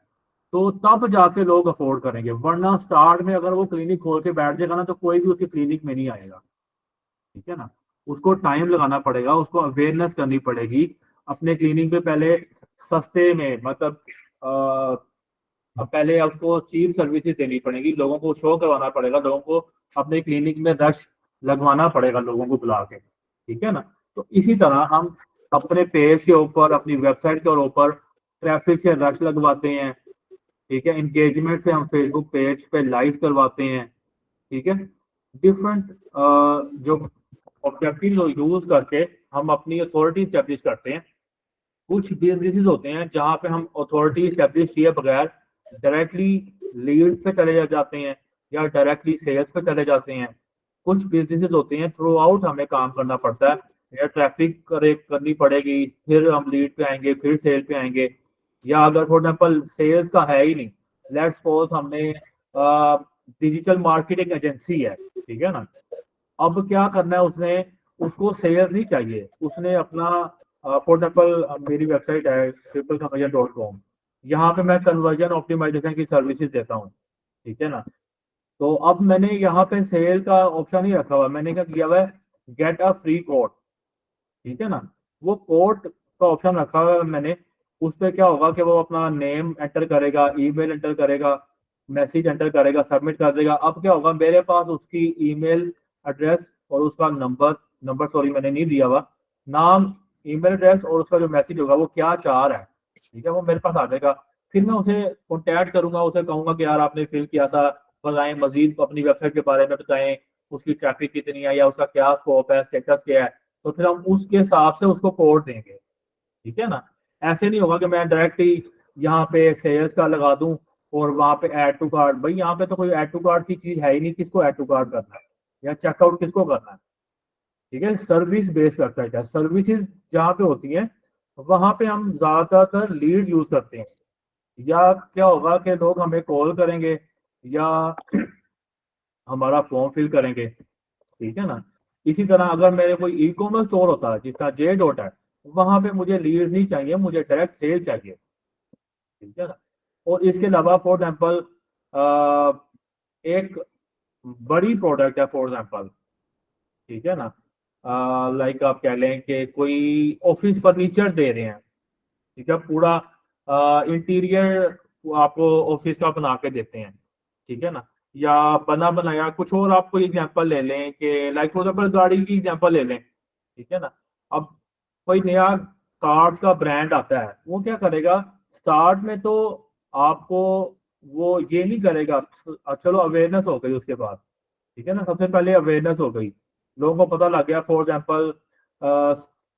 तो तब जाके लोग अफोर्ड करेंगे। वरना स्टार्ट में अगर वो क्लिनिक खोल के बैठ जाएगा ना, तो कोई भी उसकी क्लिनिक में नहीं आएगा, ठीक है ना। उसको टाइम लगाना पड़ेगा, उसको अवेयरनेस करनी पड़ेगी अपने क्लिनिक पे। पहले सस्ते में मतलब पहले उसको चीप सर्विसेज देनी पड़ेगी, लोगों को शो करवाना पड़ेगा, लोगों को अपने क्लिनिक में रश लगवाना पड़ेगा लोगों को बुला के, ठीक है ना। तो इसी तरह हम अपने पेज के ऊपर, अपनी वेबसाइट के ऊपर ट्रैफिक से रश लगवाते हैं, ठीक है। इंगेजमेंट से हम फेसबुक पेज पे लाइक करवाते हैं, ठीक है। डिफरेंट जो ऑब्जेक्टिव यूज करके हम अपनी अथॉरिटी स्टैब्लिश करते हैं। कुछ बिजनेसेस होते हैं जहां पे हम अथॉरिटी स्टैब्लिश किए बगैर डायरेक्टली लीड्स पे चले जाते हैं या डायरेक्टली सेल्स पे चले जाते हैं। कुछ बिजनेसेस होते हैं थ्रू आउट हमें काम करना पड़ता है, या ट्रैफिक करनी पड़ेगी, फिर हम लीड पे आएंगे, फिर सेल पे आएंगे। या अगर फॉर एग्जाम्पल सेल्स का है ही नहीं, लेट्स सपोज हमने डिजिटल मार्केटिंग एजेंसी है, ठीक है ना, अब क्या करना है उसने, उसको सेल्स नहीं चाहिए, उसने अपना फॉर एग्जाम्पल मेरी वेबसाइट है tripleconversion.com, यहाँ पे मैं कन्वर्जन ऑप्टिमाइजेशन की सर्विसेज देता हूँ, ठीक है ना। तो अब मैंने यहाँ पे सेल का ऑप्शन ही रखा हुआ है, मैंने क्या किया हुआ है, गेट अ फ्री कोड, ठीक है ना। वो कोड का ऑप्शन रखा हुआ है मैंने, उस पर क्या होगा कि वो अपना नेम एंटर करेगा, ईमेल एंटर करेगा, मैसेज एंटर करेगा, सबमिट कर देगा। अब क्या होगा, मेरे पास उसकी ईमेल एड्रेस और उसका नंबर सॉरी मैंने नहीं दिया हुआ, नाम, ईमेल एड्रेस और उसका जो मैसेज होगा वो क्या चाह रहा है, ठीक है, वो मेरे पास आ जाएगा। फिर मैं उसे कॉन्टैक्ट करूंगा, उसे कहूंगा कि यार आपने फिल किया था, बताएं मजीद अपनी वेबसाइट के बारे में बताएं, उसकी ट्रैफिक कितनी है या उसका क्या स्कोप है, स्टेटस क्या है, तो फिर हम उसके हिसाब से उसको कोड देंगे, ठीक है ना। ऐसे नहीं होगा कि मैं डायरेक्टली यहाँ पे सेल्स का लगा दूं और वहां पे ऐड टू कार्ड, भाई यहाँ पे तो कोई ऐड टू कार्ड की चीज है ही नहीं, किसको ऐड टू कार्ड करना है या चेकआउट किसको करना है, ठीक है। सर्विस बेस्ड वेबसाइट है, सर्विसेज जहाँ पे होती हैं वहां पे हम ज्यादातर लीड यूज करते हैं। या क्या होगा कि लोग हमें कॉल करेंगे या हमारा फॉर्म फिल करेंगे, ठीक है ना। इसी तरह अगर मेरे कोई ई कॉमर्स स्टोर होता है जिसका जे डॉट है, वहां पे मुझे लीड नहीं चाहिए, मुझे डायरेक्ट सेल चाहिए, ठीक है ना। और इसके अलावा फॉर एग्जाम्पल एक बड़ी प्रोडक्ट है फॉर एग्जाम्पल, ठीक है ना, लाइक आप कह लें कि कोई ऑफिस फर्नीचर दे रहे हैं, ठीक है, पूरा इंटीरियर आपको ऑफिस का बना के देते हैं, ठीक है ना। या बना बनाया कुछ और, आपको एग्जांपल ले लें कि लाइक फॉर एग्जांपल गाड़ी की एग्जांपल ले लें, ठीक है ना। अब कोई नया कार्स का ब्रांड आता है, वो क्या करेगा, स्टार्ट में तो आपको वो ये नहीं करेगा, चलो अवेयरनेस हो गई उसके बाद, ठीक है ना, सबसे पहले अवेयरनेस हो गई, लोगों को पता लग गया। फॉर एग्जांपल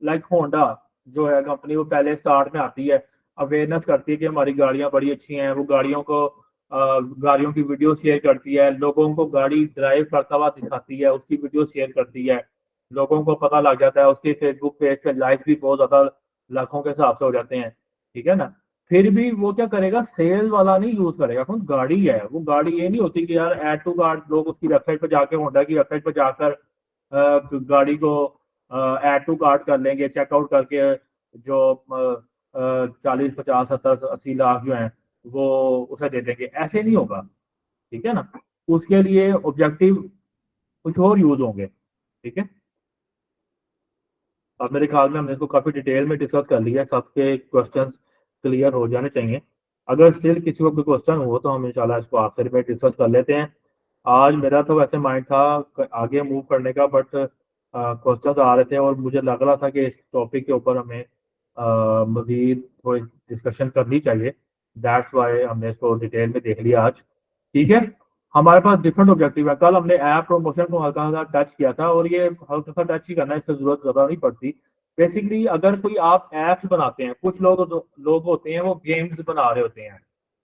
लाइक होंडा जो है कंपनी, वो पहले स्टार्ट में आती है, अवेयरनेस करती है कि हमारी गाड़ियां बड़ी अच्छी हैं, वो गाड़ियों की वीडियो शेयर करती है, लोगों को गाड़ी ड्राइव करता हुआ दिखाती है, उसकी वीडियो शेयर करती है, लोगों को पता लग जाता है, उसके फेसबुक पेज पे लाइक भी बहुत ज्यादा लाखों के हिसाब से हो जाते हैं, ठीक है ना। फिर भी वो क्या करेगा, सेल वाला नहीं यूज करेगा, क्योंकि गाड़ी है, वो गाड़ी ये नहीं होती कि यार ऐड टू कार्ट, लोग उसकी वेबसाइट पर जाकर, होंडा की वेबसाइट पर जाकर गाड़ी को ऐड टू कार्ट कर लेंगे, चेकआउट करके जो 40 50 70 80 लाख जो हैं वो उसे दे देंगे, ऐसे नहीं होगा, ठीक है ना। उसके लिए ऑब्जेक्टिव कुछ और यूज होंगे, ठीक है। अब मेरे ख्याल में हमने इसको काफी डिटेल में डिस्कस कर लिया है, सबके क्वेश्चंस क्लियर हो जाने चाहिए। अगर स्टिल किसी को कोई क्वेश्चन हो तो हम इंशाल्लाह इसको आखिर में डिस्कस कर लेते हैं। आज मेरा तो वैसे माइंड था आगे मूव करने का, बट क्वेश्चन आ रहे थे और मुझे लग रहा था कि इस टॉपिक के ऊपर हमें मजीद थोड़ी डिस्कशन करनी चाहिए। दैट्स वाई हमने इसको डिटेल में देख लिया आज। ठीक है, हमारे पास डिफरेंट ऑब्जेक्टिव है। कल हमने ऐप प्रमोशन को हल्का हल्का टच किया था, और ये हल्का सा टच ही करना है, इसकी जरूरत ज़्यादा नहीं पड़ती। बेसिकली अगर कोई आप ऐप्स बनाते हैं, कुछ लोग होते हैं वो गेम्स बना रहे होते हैं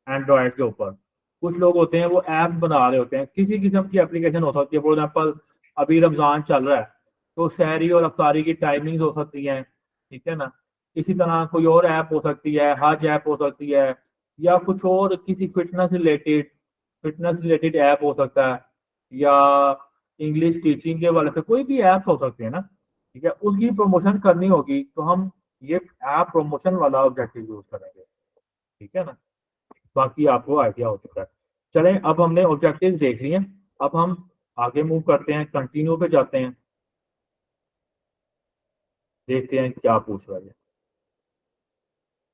एंड्रॉयड के ऊपर, कुछ लोग होते हैं वो ऐप्स बना रहे होते हैं, किसी किस्म की एप्लीकेशन हो सकती है। फॉर एग्जाम्पल अभी रमज़ान चल रहा है तो सहरी और अफ्तारी की टाइमिंग्स हो सकती हैं, ठीक है ना। इसी तरह कोई और ऐप हो सकती है, हज ऐप हो सकती है, या कुछ और किसी फिटनेस रिलेटेड ऐप हो सकता है, या इंग्लिश टीचिंग के वाले से कोई भी ऐप हो सकते हैं ना। ठीक है, उसकी प्रमोशन करनी होगी तो हम ये ऐप प्रमोशन वाला ऑब्जेक्टिव यूज करेंगे। ठीक है ना, बाकी आपको आइडिया हो चुका है। चलें, अब हमने ऑब्जेक्टिव देख लिए, अब हम आगे मूव करते हैं, कंटिन्यू पे जाते हैं, देखते हैं क्या पूछ रहा है।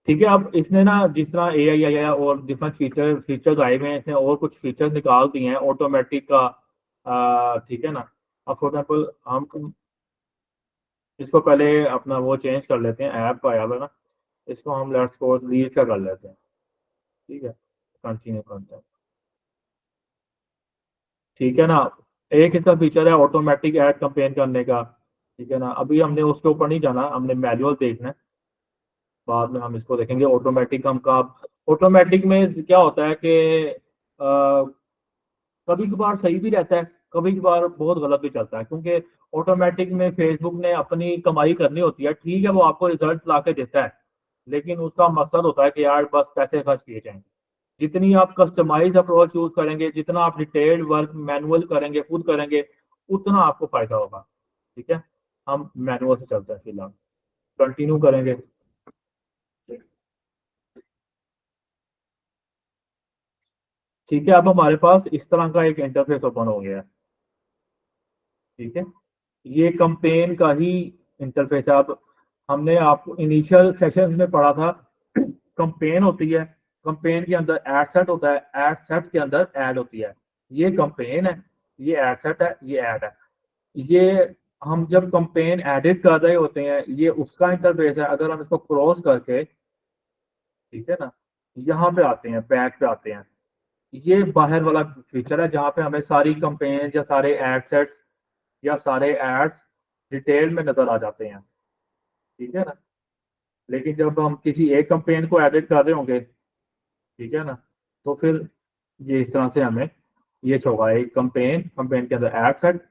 ठीक है, अब इसने ना जिस तरह AI आया और डिफरेंट फीचर्स आए हुए हैं, इसने और कुछ फीचर्स निकाल दिए हैं ऑटोमेटिक का। ठीक है ना। अब फॉर एग्जाम्पल हम इसको पहले अपना वो चेंज कर लेते हैं, ऐप आया हुआ है ना, इसको हम लेट्स सपोज रील्स का कर लेते हैं। ठीक है, कंटिन्यू करते हैं। ठीक है ना, एक इसका फीचर है ऑटोमेटिक ऐड कंपेन करने का। ठीक है ना, अभी हमने उसके ऊपर नहीं जाना, हमने मैनुअल देखना है, बाद में हम इसको देखेंगे। ऑटोमेटिक हम का ऑटोमेटिक में क्या होता है कि कभी कभार सही भी रहता है, कभी कभार बहुत गलत भी चलता है, क्योंकि ऑटोमेटिक में फेसबुक ने अपनी कमाई करनी होती है। ठीक है, वो आपको रिजल्ट ला के देता है, लेकिन उसका मकसद होता है कि यार बस पैसे खर्च किए जाएंगे। जितनी आप कस्टमाइज अप्रोच यूज करेंगे, जितना आप डिटेल्ड वर्क मैनुअल करेंगे, खुद करेंगे, उतना आपको फायदा होगा। ठीक है, हम मैनुअल से चलते हैं, फिलहाल कंटिन्यू करेंगे। ठीक है, अब हमारे पास इस तरह का एक इंटरफेस ओपन हो गया है। ठीक है, ये कंपेन का ही इंटरफेस है। अब हमने आपको इनिशियल सेशन में पढ़ा था, कंपेन होती है, कंपेन के अंदर एड सेट होता है, एड सेट के अंदर ऐड होती है। ये कंपेन है, ये एड सेट है, ये ऐड है। ये हम जब कंपेन एडिट कर रहे होते हैं, ये उसका इंटरफेस है। अगर हम इसको क्रॉस करके, ठीक है ना, यहाँ पे आते हैं, बैक पे आते हैं, ये बाहर वाला फीचर है जहाँ पे हमें सारी कंपेन या सारे एड सेट्स या सारे एड्स डिटेल में नजर आ जाते हैं। ठीक है ना, लेकिन जब हम किसी एक कंपेन को एडिट कर रहे होंगे, ठीक है ना, तो फिर ये इस तरह से हमें ये होगा, एक कंपेन, कंपेन के अंदर एड सेट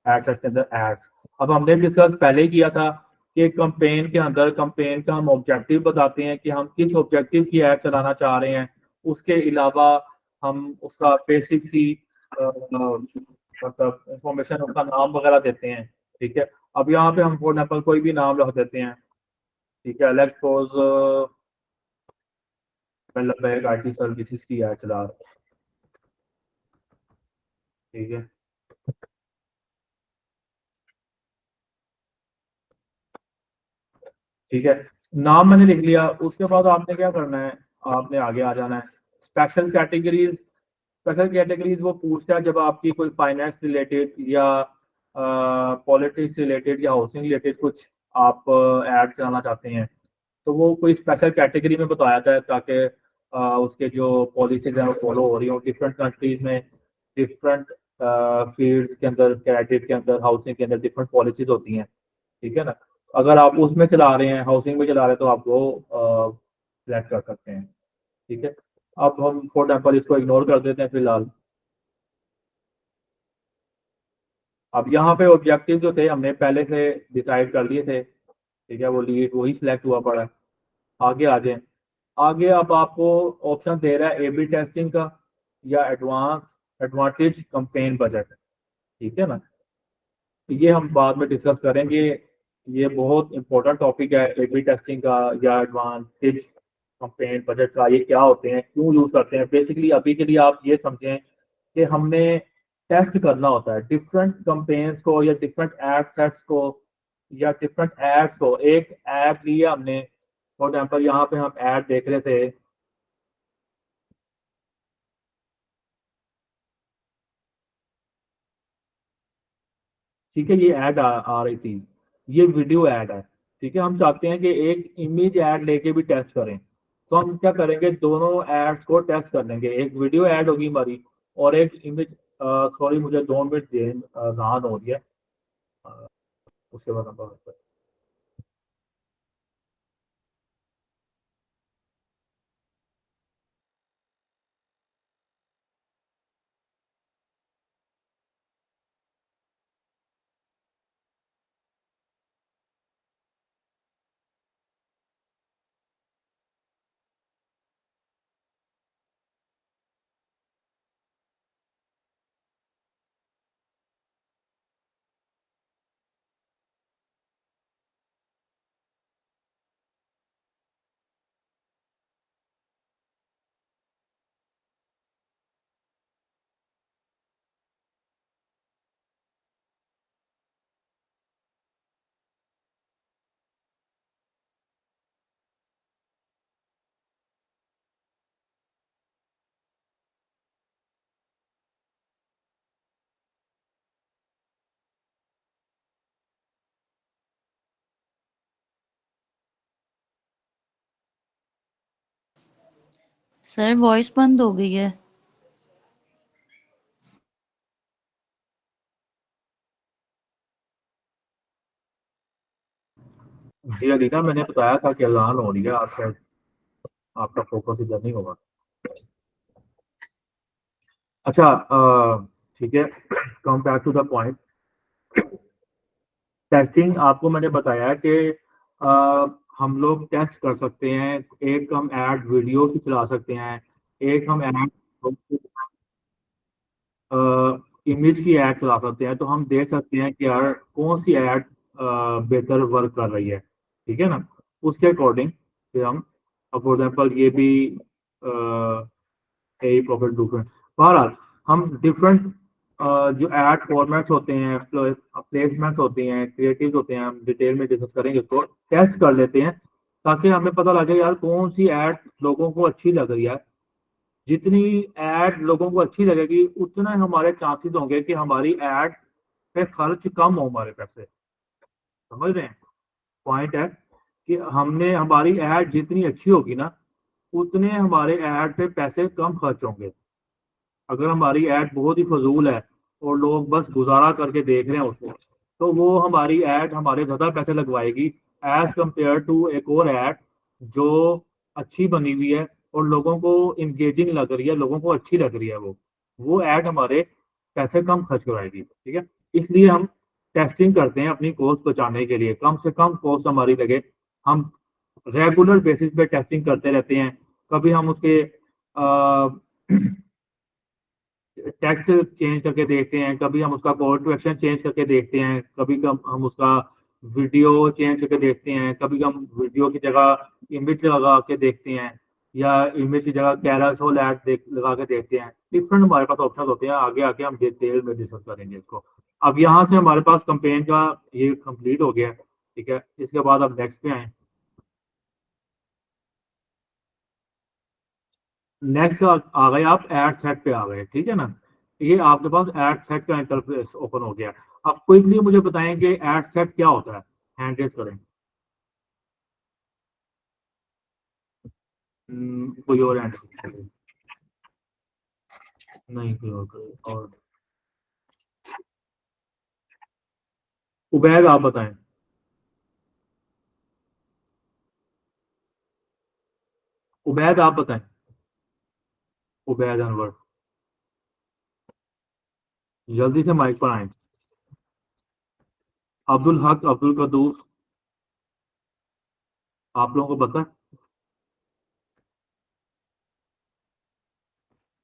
के अंदर एड्स। अब हमने डिस्कस पहले ही किया था कि कंपेन के अंदर कंपेन का हम ऑब्जेक्टिव बताते हैं कि हम किस ऑब्जेक्टिव की ऐड चलाना चाह रहे हैं। उसके अलावा हम उसका बेसिक सी मतलब इंफॉर्मेशन, उसका नाम वगैरह देते हैं। ठीक है, अब यहाँ पे हम फॉर एग्जाम्पल कोई भी नाम रख देते हैं। ठीक है, लेट्स सपोज मतलब एक IT सर्विसेज की ऐड चला रहा हूं। ठीक है, ठीक है, नाम मैंने लिख लिया। उसके बाद आपने क्या करना है, आपने आगे आ जाना है। स्पेशल कैटेगरीज, स्पेशल कैटेगरीज वो पूछता है जब आपकी कोई फाइनेंस रिलेटेड या पॉलिटिक्स रिलेटेड या हाउसिंग रिलेटेड कुछ आप ऐड चलाना चाहते हैं, तो वो कोई स्पेशल कैटेगरी में बताया जाता है, ताकि उसके जो पॉलिसीज हैं वो फॉलो हो रही हो। डिफरेंट कंट्रीज में डिफरेंट फील्ड्स के अंदर, क्रेडिट के अंदर, हाउसिंग के अंदर डिफरेंट पॉलिसीज होती हैं। ठीक है ना, अगर आप उसमें चला रहे हैं, हाउसिंग में चला रहे हैं, तो आप वो सिलेक्ट कर सकते हैं। ठीक है, अब हम फॉर एग्जाम्पल इसको इग्नोर कर देते हैं फिलहाल। अब यहाँ पे ऑब्जेक्टिव जो थे हमने पहले से डिसाइड कर लिए थे। ठीक है, वो लीड वही सिलेक्ट हुआ पड़ा है। आगे आ जाए, आगे अब आपको ऑप्शन दे रहा है A/B टेस्टिंग का या एडवांटेज कंपेन बजट। ठीक है ना, ये हम बाद में डिस्कस करेंगे। ये बहुत इंपॉर्टेंट टॉपिक है, A/B टेस्टिंग का या एडवांटेज कंपेन बजट का, ये क्या होते हैं, क्यों यूज करते हैं। बेसिकली अभी के लिए आप ये समझें कि हमने टेस्ट करना होता है डिफरेंट कंपेन्स को या डिफरेंट एड सेट्स को या डिफरेंट एड्स को। एक ऐड लिया हमने, फॉर एग्जाम्पल यहाँ पे हम ऐड देख रहे थे, ठीक है, ये ऐड आ रही थी, ये वीडियो ऐड है। ठीक है, हम चाहते हैं कि एक इमेज ऐड लेके भी टेस्ट करें, तो हम क्या करेंगे, दोनों एड्स को टेस्ट कर लेंगे। एक वीडियो ऐड होगी हमारी और एक इमेज। सॉरी मुझे 2 मिनट दे, रान हो रही है, उसके बाद हम बात करते हैं। सर वॉइस बंद हो गई है। जी अलीना, मैंने बताया था कि अजान हो रही है, आपका फोकस इधर नहीं होगा। अच्छा, ठीक है, come back to the point. Testing आपको मैंने बताया कि हम लोग टेस्ट कर सकते हैं। एक हम ऐड वीडियो की चला सकते हैं, एक हम ऐड इमेज की ऐड चला सकते हैं। तो हम देख सकते हैं कि यार कौन सी ऐड बेहतर वर्क कर रही है, ठीक है ना। उसके अकॉर्डिंग फिर हम, फॉर एग्जाम्पल ये भी ए प्रॉफिट डिफरेंट। बहरहाल हम डिफरेंट जो एड फॉर्मेट्स होते हैं, प्लेसमेंट्स होते हैं, क्रिएटिव होते हैं, हम डिटेल में डिस्कस करेंगे, उसको टेस्ट कर लेते हैं ताकि हमें पता लगे यार कौन सी ऐड लोगों को अच्छी लग रही है। जितनी ऐड लोगों को अच्छी लगेगी उतना हमारे चांसेस होंगे कि हमारी ऐड पे खर्च कम हो, हमारे पैसे। समझ रहे हैं? पॉइंट है कि हमने हमारी ऐड जितनी अच्छी होगी ना, उतने हमारे ऐड पे पैसे कम खर्च होंगे। अगर हमारी ऐड बहुत ही फजूल है और लोग बस गुजारा करके देख रहे हैं उसको, तो वो हमारी ऐड हमारे ज़्यादा पैसे लगवाएगी एज कंपेयर टू एक और ऐड जो अच्छी बनी हुई है और लोगों को इंगेजिंग लग रही है, लोगों को अच्छी लग रही है। वो ऐड हमारे पैसे कम खर्च कराएगी, ठीक है। इसलिए हम टेस्टिंग करते हैं अपनी कॉस्ट बचाने के लिए, कम से कम कॉस्ट हमारी लगे। हम रेगुलर बेसिस पे टेस्टिंग करते रहते हैं। कभी हम उसके टेक्स्ट चेंज करके देखते हैं, कभी हम उसका कॉल टू एक्शन चेंज करके देखते हैं, कभी हम उसका वीडियो चेंज करके देखते हैं, कभी हम वीडियो की जगह इमेज लगा के देखते हैं या इमेज की जगह कैरासोल ऐड लगा के देखते हैं। डिफरेंट हमारे पास ऑप्शन होते हैं। आगे आके हम डिटेल में डिस्कस करेंगे इसको। अब यहाँ से हमारे पास कंपेन का ये कंप्लीट हो गया, ठीक है। इसके बाद अब नेक्स्ट पे आए। नेक्स्ट आ गए आप एड सेट पे आ गए, ठीक है ना। ये आपके पास एड सेट का इंटरफेस ओपन हो गया। अब क्विकली मुझे बताएंगे एड सेट क्या होता है, हैंड रेज करें। कोई और हैंड नहीं, कोई और और उबैद आप बताएं। उबैद आप बताएं। उबैद अनवर, जल्दी से माइक पर आए। अब्दुल हक, अब्दुल कदूस, आप लोगों को पता है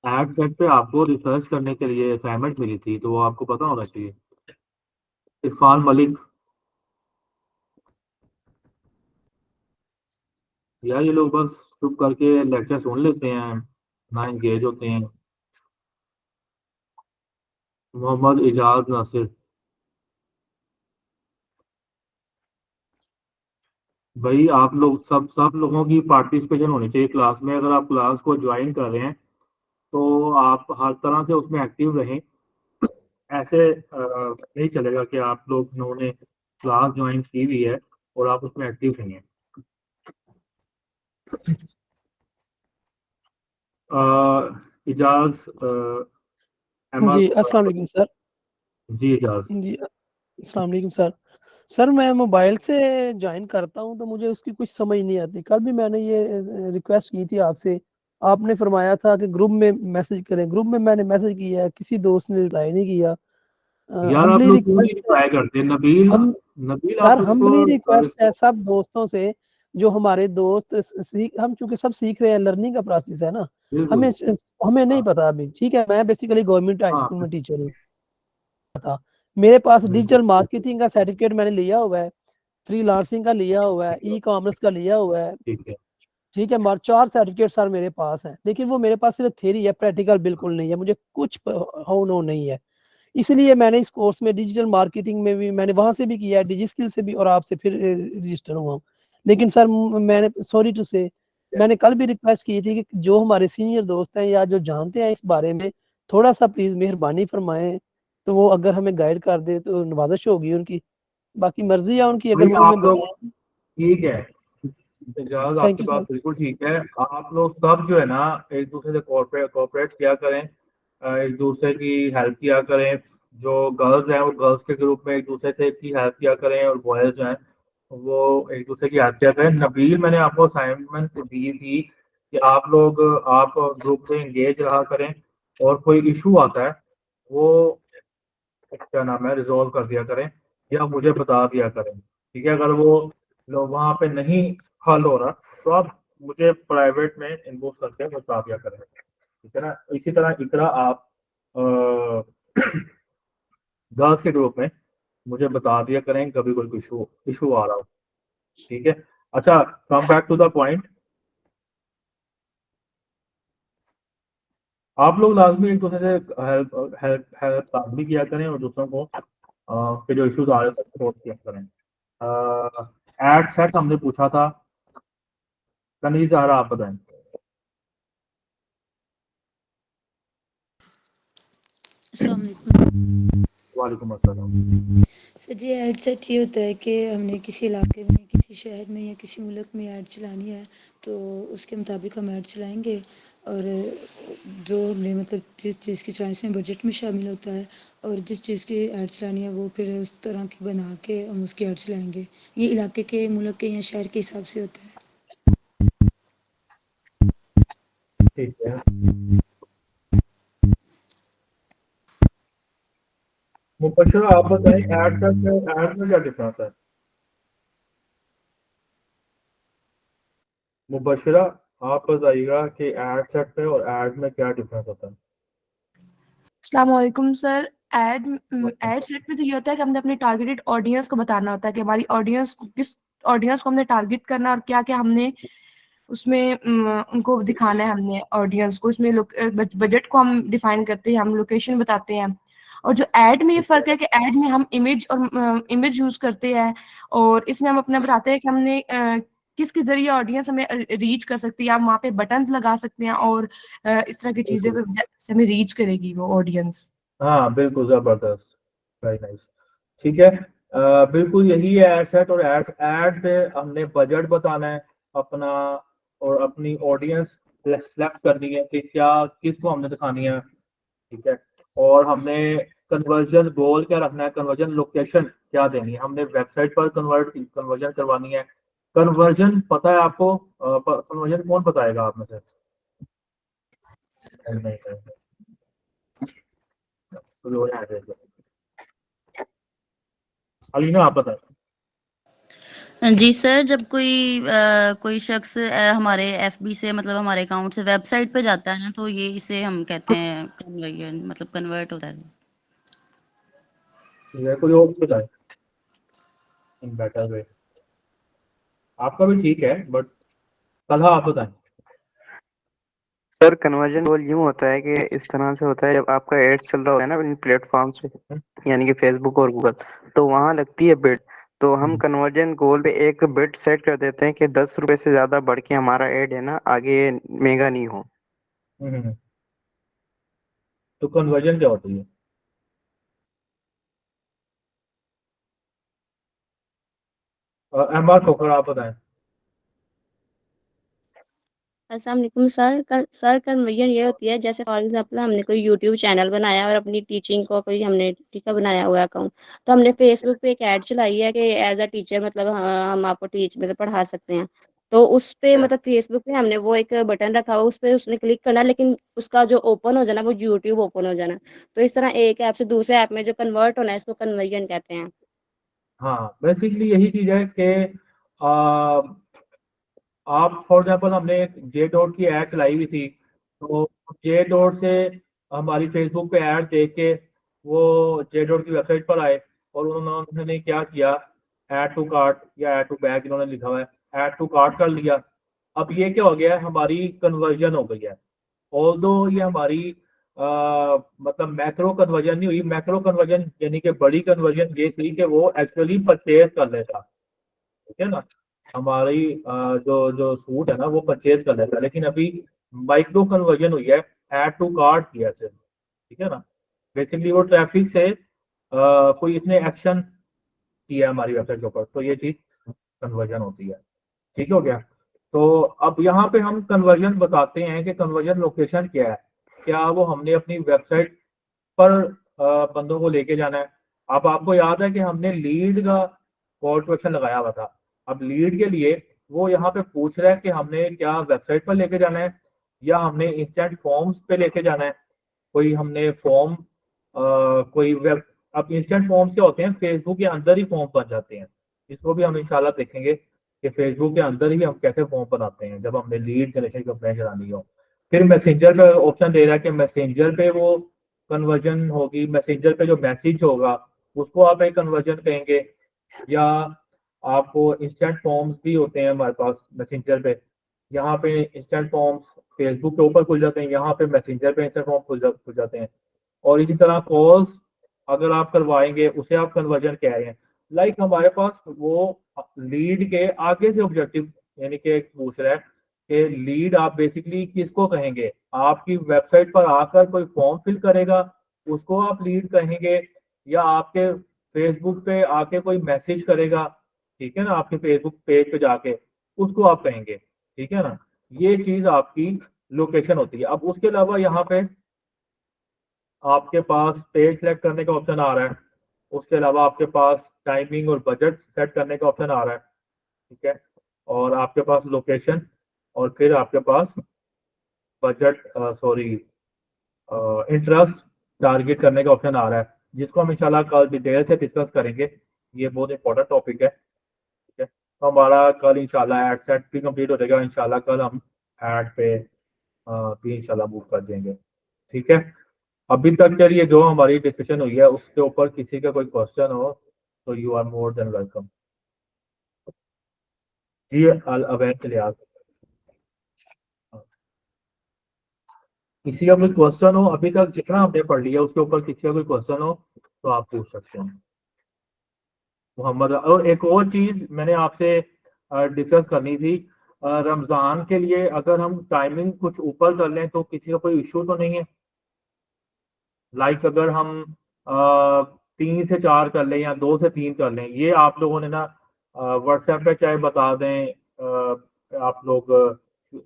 एड सेट पे आपको रिसर्च करने के लिए असाइनमेंट मिली थी, तो वो आपको पता होना चाहिए। इरफान मलिक, यार ये लोग बस चुप करके लेक्चर सुन लेते हैं, ना एंगेज होते हैं। मोहम्मद इजाज नासिर, भाई आप लोग सब लोगों की पार्टिसिपेशन होनी चाहिए क्लास में। अगर आप क्लास को ज्वाइन कर रहे हैं तो आप हर तरह से उसमें एक्टिव रहें। ऐसे नहीं चलेगा कि आप लोग ने क्लास ज्वाइन की हुई है और आप उसमें एक्टिव नहीं है। इजाज जी अस्सलाम वालेकुम सर। जी इजाज। जी अस्सलाम वालेकुम सर। सर मैं मोबाइल से ज्वाइन करता हूँ तो मुझे उसकी कुछ समझ नहीं आती। कल भी मैंने ये रिक्वेस्ट की थी आपसे, आपने फरमाया था कि ग्रुप में मैसेज करें। ग्रुप में मैंने मैसेज किया, किसी दोस्त ने रिप्लाई नहीं किया। यार आप हम्बली लोग क्यों नहीं रिक्वेस्ट है रिप्लाई करते? नबील हम नबील आप सर, हम्बली रिक्वेस्ट है उसको सब दोस्तों से, जो हमारे दोस्त हम चूंकि सब सीख रहे हैं, लर्निंग का प्रोसेस है ना। बिल्कुल। हमें हमें नहीं पता अभी। ठीक है, मैं बेसिकली गवर्नमेंट हाई हाँ स्कूल में टीचर हूँ था। मेरे पास बिल्कुल डिजिटल मार्केटिंग का सर्टिफिकेट मैंने लिया हुआ है, फ्रीलांसिंग का लिया हुआ है, ई कॉमर्स का लिया हुआ है। ठीक है। ठीक है, मार 4 सर्टिफिकेट सर मेरे पास हैं, लेकिन वो मेरे पास सिर्फ थ्योरी है, प्रैक्टिकल बिल्कुल नहीं है। मुझे कुछ हो नो नहीं है। इसलिए मैंने इस कोर्स में डिजिटल मार्केटिंग में भी मैंने वहां से भी किया है, डिजी स्किल से भी, और आपसे फिर रजिस्टर हुआ हूँ। लेकिन सर मैंने सॉरी टू से मैंने कल भी रिक्वेस्ट की थी कि जो हमारे सीनियर दोस्त हैं या जो जानते हैं इस बारे में, थोड़ा सा प्लीज मेहरबानी फरमाएं, तो वो अगर हमें गाइड कर दे तो नवाजिश होगी उनकी। बाकी मर्जी है उनकी, अगर भाई वो हमें आप लोग बताएं। ठीक है, इजाज थैंक आपकी यू बात सर। बिल्कुल ठीक है। आप लोग सब जो है ना एक दूसरे से कोऑपरेट किया करें, एक दूसरे की हेल्प किया करें। जो गर्ल्स हैं वो गर्ल्स के ग्रुप में एक दूसरे से की हेल्प किया करें, और बॉयज जो हैं वो एक दूसरे की हेल्प किया करें। नबील मैंने आपको असाइनमेंट दी थी कि आप ग्रुप में एंगेज रहा करें, और कोई इशू आता है वो क्या नाम है रिजॉल्व कर दिया करें, या मुझे बता दिया करें। ठीक है, अगर वो लोग वहाँ पे नहीं हल हो रहा तो आप मुझे प्राइवेट में इनबॉक्स करके बता दिया करें। ठीक है ना। इसी तरह इकरा आप गर्ल्स के ग्रुप में मुझे बता दिया करें कभी कोई इशू इशू आ रहा हो। ठीक है। अच्छा, come back to the point. आप लोग लाजमी एक दूसरे से हेल्प हेल्प हेल्प लाजमी किया करें, और दूसरों को के जो इश्यूज आ रहे हैं सपोर्ट किया करें। एड सेट हमने पूछा था, कनीज आ रहा आप बताएं। अस्सलाम वालेकुम। वालेकुम अस्सलाम। सर जी ऐड सेट ये होता है कि हमने किसी इलाके में, किसी शहर में या किसी मुल्क में ऐड चलानी है, तो उसके मुताबिक हम ऐड चलाएंगे। और जो हमने मतलब जिस चीज़ की चॉइस में बजट में शामिल होता है, और जिस चीज़ की ऐड चलानी है वो फिर उस तरह की बना के हम उसकी ऐड चलाएंगे। ये इलाके के, मुल्क के या शहर के हिसाब से होता है। ठीक है। मुबशरा आप बताएं, एड सेट में एड में क्या डिफरेंस है? मुबशरा आप बताइएगा कि एड सेट में और एड में क्या डिफरेंस होता है? अस्सलाम वालेकुम सर। एड सेट में तो ये होता है कि हमने अपने टारगेटेड ऑडियंस को बताना होता है कि हमारी ऑडियंस को, किस ऑडियंस को हमने टारगेट करना है और क्या क्या हमने उसमें उनको दिखाना है। हमने ऑडियंस को उसमें बजट को हम डिफाइन करते हैं, हम लोकेशन बताते हैं। और जो ऐड में ये फर्क है कि ऐड में हम इमेज यूज करते हैं, और इसमें हम अपना बताते हैं कि हमने किसके जरिए ऑडियंस हमें रीच कर सकती है। हम वहाँ पे बटन्स लगा सकते हैं, और इस तरह की चीजें बिल्कुल। से हमें रीच करेगी वो ऑडियंस। हाँ बिल्कुल, जबरदस्त, वेरी नाइस। ठीक है। बिल्कुल यही है एड सेट। और एड पे हमने बजट बताना है अपना, और अपनी ऑडियंस सेलेक्ट करनी है कि क्या किसको हमने दिखानी है। ठीक है। और हमने कन्वर्जन गोल क्या रखना है, कन्वर्जन लोकेशन क्या देनी है, हमने वेबसाइट पर कन्वर्जन करवानी है। कन्वर्जन पता है आपको? कन्वर्जन कौन बताएगा आप में से? नहीं, नहीं, नहीं। अलीना आप बताएं। जी सर, जब कोई शख्स हमारे एफबी से मतलब हमारे अकाउंट से वेबसाइट पे जाता है ना, तो ये इसे हम कहते हैं कन्वर्जन, मतलब कन्वर्ट होता है। ठीक है, कोई और बताए इन बेटर वे। आपका भी ठीक है, बट कल आप बताएं। सर कन्वर्जन गोल यूं होता है कि इस तरह से होता है, जब आपका एड चल रहा होता है ना इन प्लेटफॉर्म्स पे, यानी कि फेसबुक और गूगल, तो वहां लगती है बिड। तो हम कन्वर्जन गोल पे एक बिड सेट कर देते हैं कि 10 रुपए से ज्यादा बढ़ के हमारा एड है ना आगे महंगा नहीं हो। हम्म। तो कन्वर्जन क्या होती है? अहमद खोखर, आप बताएं। अस्सलाम वालेकुम सर कन्वर्जन ये होती है, जैसे फॉर एग्जांपल हमने कोई यूट्यूब चैनल बनाया और अपनी टीचिंग को कोई हमने ठीक है बनाया हुआ अकाउंट, तो हमने फेसबुक पे एक ऐड चलाई है कि एज अ टीचर मतलब हम आपको मतलब पढ़ा सकते हैं। तो उस पे मतलब फेसबुक पे हमने वो एक बटन रखा हुआ, उस पे उसने क्लिक करना, लेकिन उसका जो ओपन हो जाना वो यूट्यूब ओपन हो जाना। तो इस तरह एक ऐप से दूसरे ऐप में जो कन्वर्ट होना है इसको कन्वर्जन कहते हैं। हाँ, बेसिकली यही चीज है कि आप फॉर एग्जांपल हमने एक जे डॉट की ऐड चलाई हुई थी, तो जे डॉट से हमारी फेसबुक पे ऐड देख के वो जे डॉट की वेबसाइट पर आए और उन्होंने क्या किया, ऐड टू कार्ट या ऐड टू बैग इन्होंने लिखा हुआ है, ऐड टू कार्ट कर लिया। अब ये क्या हो गया, हमारी कन्वर्जन हो गई है। ऑल्दो ये हमारी मतलब मैक्रो कन्वर्जन नहीं हुई। मैक्रो कन्वर्जन यानी कि बड़ी कन्वर्जन ये थी कि वो एक्चुअली परचेज कर लेता, ठीक है ना, हमारी जो जो सूट है ना वो परचेज कर लेता है। लेकिन अभी माइक्रो कन्वर्जन हुई है, ऐड टू कार्ट किया सिर्फ, ठीक है ना। बेसिकली वो ट्रैफिक से कोई इसने एक्शन किया हमारी वेबसाइट के ऊपर, तो ये चीज कन्वर्जन होती है। ठीक हो गया। तो अब यहाँ पे हम कन्वर्जन बताते हैं कि कन्वर्जन लोकेशन क्या है। क्या वो हमने अपनी वेबसाइट पर बंदों को लेके जाना है। अब आपको याद है कि हमने लीड का कॉल टू एक्शन लगाया हुआ था। अब लीड के लिए वो यहाँ पे पूछ रहा है कि हमने क्या वेबसाइट पर लेके जाना है या हमने इंस्टेंट फॉर्म्स पे लेके जाना है। कोई हमने फॉर्म कोई वेब, अब इंस्टेंट फॉर्म्स क्या होते हैं, फेसबुक के अंदर ही फॉर्म बन जाते हैं। इसको भी हम इंशाल्लाह देखेंगे कि फेसबुक के अंदर ही हम कैसे फॉर्म बनाते हैं जब हमने लीड जनरेशन कंप्लेन चलानी हो। फिर मैसेंजर पे ऑप्शन दे रहा है कि मैसेंजर पे वो कन्वर्जन होगी, मैसेंजर पे जो मैसेज होगा उसको आप एक कन्वर्जन कहेंगे, या आपको इंस्टेंट फॉर्म्स भी होते हैं हमारे पास मैसेंजर पे। यहाँ पे इंस्टेंट फॉर्म्स फेसबुक के ऊपर खुल जाते हैं, यहाँ पे मैसेंजर पे इंस्टेंट फॉर्म खुल जाते हैं। और इसी तरह कॉल्स अगर आप करवाएंगे उसे आप कन्वर्जन कह रहे हैं। लाइक हमारे पास वो लीड के आगे से ऑब्जेक्टिव यानी कि पूछ रहा है कि लीड आप बेसिकली किसको कहेंगे। आपकी वेबसाइट पर आकर कोई फॉर्म फिल करेगा उसको आप लीड कहेंगे, या आपके फेसबुक पे आके कोई मैसेज करेगा, ठीक है ना, आपके फेसबुक पेज पे जाके उसको आप कहेंगे, ठीक है ना। ये चीज आपकी लोकेशन होती है। अब उसके अलावा यहाँ पे आपके पास पेज सेलेक्ट करने का ऑप्शन आ रहा है। उसके अलावा आपके पास टाइमिंग और बजट सेट करने का ऑप्शन आ रहा है, ठीक है। और आपके पास लोकेशन और फिर आपके पास बजट सॉरी इंटरेस्ट टारगेट करने का ऑप्शन आ रहा है, जिसको हम इंशाल्लाह कल डिटेल से डिस्कस करेंगे। ये बहुत इंपॉर्टेंट टॉपिक है, ठीक है। तो हमारा कल इंशाल्लाह एड सेट भी कंप्लीट हो जाएगा। इंशाल्लाह कल हम एड पे भी इंशाल्लाह मूव कर देंगे, ठीक है। अभी तक के लिए जो हमारी डिस्कशन हुई है उसके ऊपर किसी का कोई क्वेश्चन हो तो you are more than welcome. जी अवैध के लिहाज किसी का कोई क्वेश्चन हो, अभी तक जितना हमने पढ़ लिया उसके ऊपर किसी का कोई क्वेश्चन हो तो आप पूछ सकते हैं मोहम्मद। और एक और चीज मैंने आपसे डिस्कस करनी थी, रमजान के लिए अगर हम टाइमिंग कुछ ऊपर कर लें तो किसी का कोई इशू तो नहीं है। लाइक अगर हम 3 से 4 कर लें या 2 से 3 कर लें, ये आप लोगों ने ना व्हाट्सएप पे चाहे बता दें, आप लोग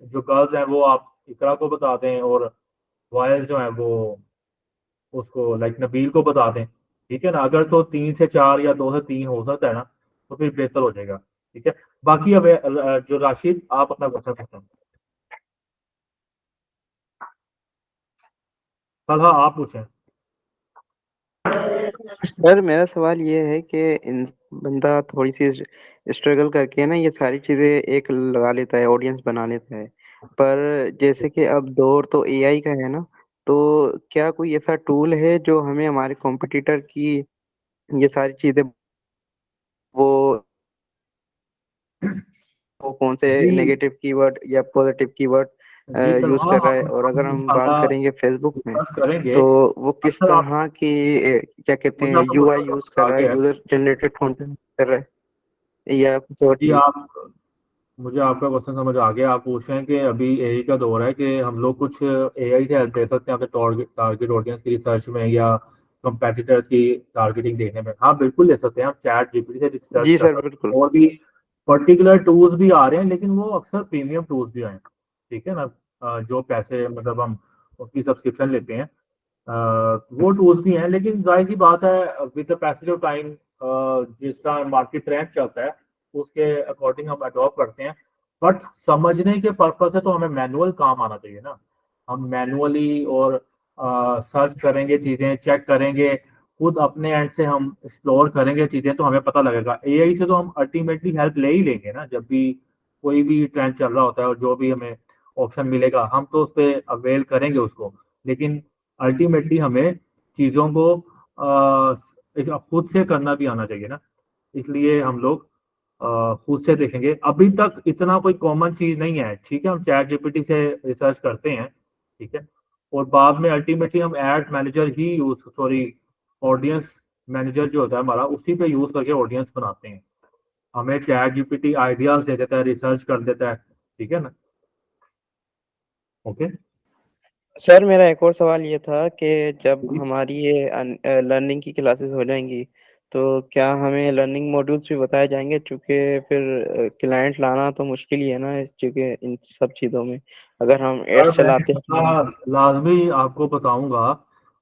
जो गर्ल्स हैं वो आप इकरा को बता दें और बॉयज जो हैं वो उसको लाइक नबील को बता दें, ठीक है ना। अगर तो 3 से 4 या 2 से 3 हो सकता है ना तो फिर बेहतर हो जाएगा, ठीक है। बाकी अब जो राशिद आप अपना क्वेश्चन पूछें। सलाह आप पूछें। सर मेरा सवाल ये है कि इन बंदा थोड़ी सी स्ट्रगल करके ना ये सारी चीजें एक लगा लेता है, ऑडियंस बना लेता है, पर जैसे कि अब दौर तो एआई का है ना, तो क्या कोई ऐसा टूल है जो हमें हमारे कॉम्पिटिटर की ये सारी चीजें वो कौन से जी नेगेटिव कीवर्ड या पॉजिटिव कीवर्ड जी यूज तलहा कर रहा है, और हम अगर हम बात इंशाल्लाह करेंगे फेसबुक में डिस्कस करेंगे। तो वो किस अक्सर आप तरह की क्या कहते मुझे हैं आपका यूआई क्वेश्चन यूज समझ कर आ रहा है, गया है। यूजर जनरेटेड कंटेंट कर रहा है या कुछ और जी चीज। आप मुझे आपका क्वेश्चन समझ आ गया। आप पूछ रहे हैं कि अभी एआई का दौर है कि हम लोग कुछ एआई से हेल्प ले सकते हैं अपने टारगेट ऑडियंस की रिसर्च में या कंपेटिटर्स की टारगेटिंग देखने में। हाँ बिल्कुल ले सकते हैं, हम चैट जीपीटी से रिसर्च जी कर सर सकते बिल्कुल। हैं और भी पर्टिकुलर टूल्स भी आ रहे हैं, लेकिन वो अक्सर प्रीमियम टूल्स भी आए हैं, ठीक है ना। जो पैसे मतलब हम उसकी सब्सक्रिप्शन लेते हैं, वो टूल्स भी हैं, लेकिन जाहिर सी बात है with the passage of time जिस तरह मार्केट ट्रेंड चलता है उसके अकॉर्डिंग हम अडॉप्ट करते हैं। बट समझने के पर्पज से तो हमें मैनुअल काम आना चाहिए ना। हम मैनुअली और सर्च करेंगे, चीज़ें चेक करेंगे, खुद अपने एंड से हम एक्सप्लोर करेंगे चीज़ें, तो हमें पता लगेगा। एआई से तो हम अल्टीमेटली हेल्प ले ही लेंगे ना, जब भी कोई भी ट्रेंड चल रहा होता है और जो भी हमें ऑप्शन मिलेगा हम तो उस पर अवेल करेंगे उसको। लेकिन अल्टीमेटली हमें चीज़ों को खुद से करना भी आना चाहिए ना, इसलिए हम लोग खुद से देखेंगे। अभी तक इतना कोई कॉमन चीज़ नहीं है, ठीक है। हम चैट जीपीटी से रिसर्च करते हैं, ठीक है, और बाद में अल्टीमेटली हम एड मैनेजर ही यूज सॉरी ऑडियंस मैनेजर जो होता है हमारा, उसी पे यूज करके ऑडियंस बनाते हैं। हमें चैट जीपीटी आइडियाज दे देता है, रिसर्च कर देता है, ठीक है ना। ओके सर मेरा एक और सवाल ये था कि जब हमारी ये लर्निंग की क्लासेस हो जाएंगी तो क्या हमें लर्निंग मॉड्यूल्स भी बताए जाएंगे, चूँकि फिर क्लाइंट लाना तो मुश्किल ही है ना, चूँकि इन सब चीज़ों में अगर हम सर एड्स चलाते हैं। लाजमी आपको बताऊंगा।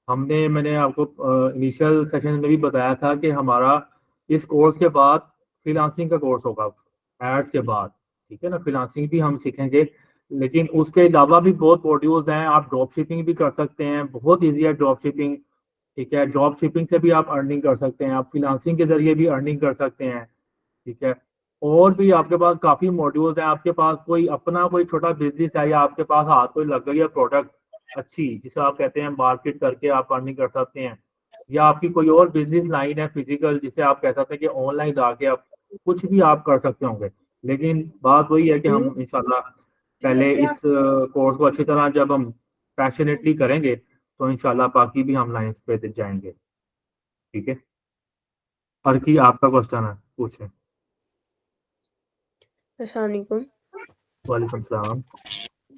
मैंने आपको इनिशियल सेशन में भी बताया था कि हमारा इस कोर्स के बाद फ्रीलांसिंग का कोर्स होगा एड्स के बाद, ठीक है ना। फ्रीलांसिंग भी हम सीखेंगे, लेकिन उसके अलावा भी बहुत मॉड्यूल्स हैं। आप ड्रॉप शिपिंग भी कर सकते हैं, बहुत ईजी है ड्रॉप शिपिंग, ठीक है। ड्रॉप शिपिंग से भी आप अर्निंग कर सकते हैं, आप फ्रीलांसिंग के जरिए भी अर्निंग कर सकते हैं, ठीक है। और भी आपके पास काफी मॉड्यूल्स हैं। आपके पास कोई अपना कोई छोटा बिजनेस है या आपके पास हाथ कोई लग गई है प्रोडक्ट अच्छी, जिसे आप कहते हैं मार्केट करके आप अर्निंग कर सकते हैं, या आपकी कोई और बिजनेस लाइन है फिजिकल जिसे आप कह सकते हैं कि ऑनलाइन आके आप कुछ भी आप कर सकते होंगे। लेकिन बात वही है कि हम इंशाल्लाह पहले इस कोर्स को अच्छी तरह जब हम पैशनेटली करेंगे तो इंशाल्लाह बाकी भी हम लाइंस पे जाएंगे, ठीक है। हर की आपका क्वेश्चन है, पूछें। अस्सलाम वालेकुम। वालेकुम सलाम।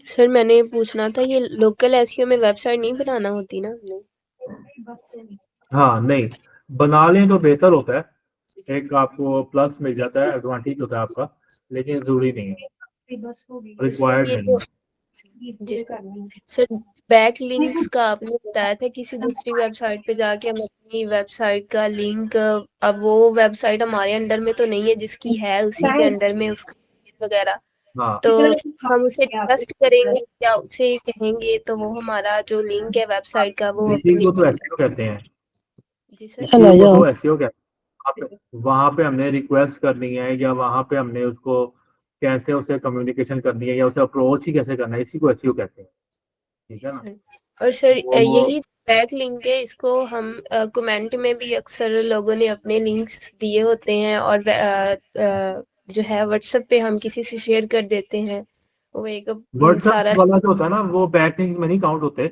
सर मैंने ये पूछना था, ये लोकल एसईओ में वेबसाइट नहीं बनाना होती ना हमने? हाँ नहीं, बना लें तो बेहतर होता है, एक आपको प्लस मिल जाता है, एडवांटेज होता है आपका, लेकिन जरूरी नहीं है, रिक्वायर्ड ये नहीं तो है। जी सर, बैक लिंक्स का आपने बताया था किसी दूसरी वेबसाइट पे जाके हम अपनी वेबसाइट का लिंक, अब वो वेबसाइट हमारे अंडर में तो नहीं है, जिसकी है उसी के अंडर में उसका वगैरह, हाँ तो हम उसे ट्रस्ट करेंगे या उसे कहेंगे तो वो हमारा जो लिंक है वेबसाइट का वो इसी अपनी? को तो एसईओ कहते हैं, जी सर। इसी को तो एसईओ कहते हैं। वहाँ पे हमने रिक्वेस्ट करनी है या वहाँ पे हमने उसको कैसे उसे कम्युनिकेशन करनी है या उसे अप्रोच ही कैसे करना है, इसी को एसईओ कहते हैं, ठीक है ना। सर और सर वो यही बैक लिंक है, इसको हम कमेंट में भी अक्सर लोगों ने अपने लिंक्स दिए होते हैं और जो है व्हाट्सएप पे हम किसी से शेयर कर देते हैं, वो एक सारा। व्हाट्सएप वाला जो होता है ना वो बैकलिंक में नहीं काउंट होते,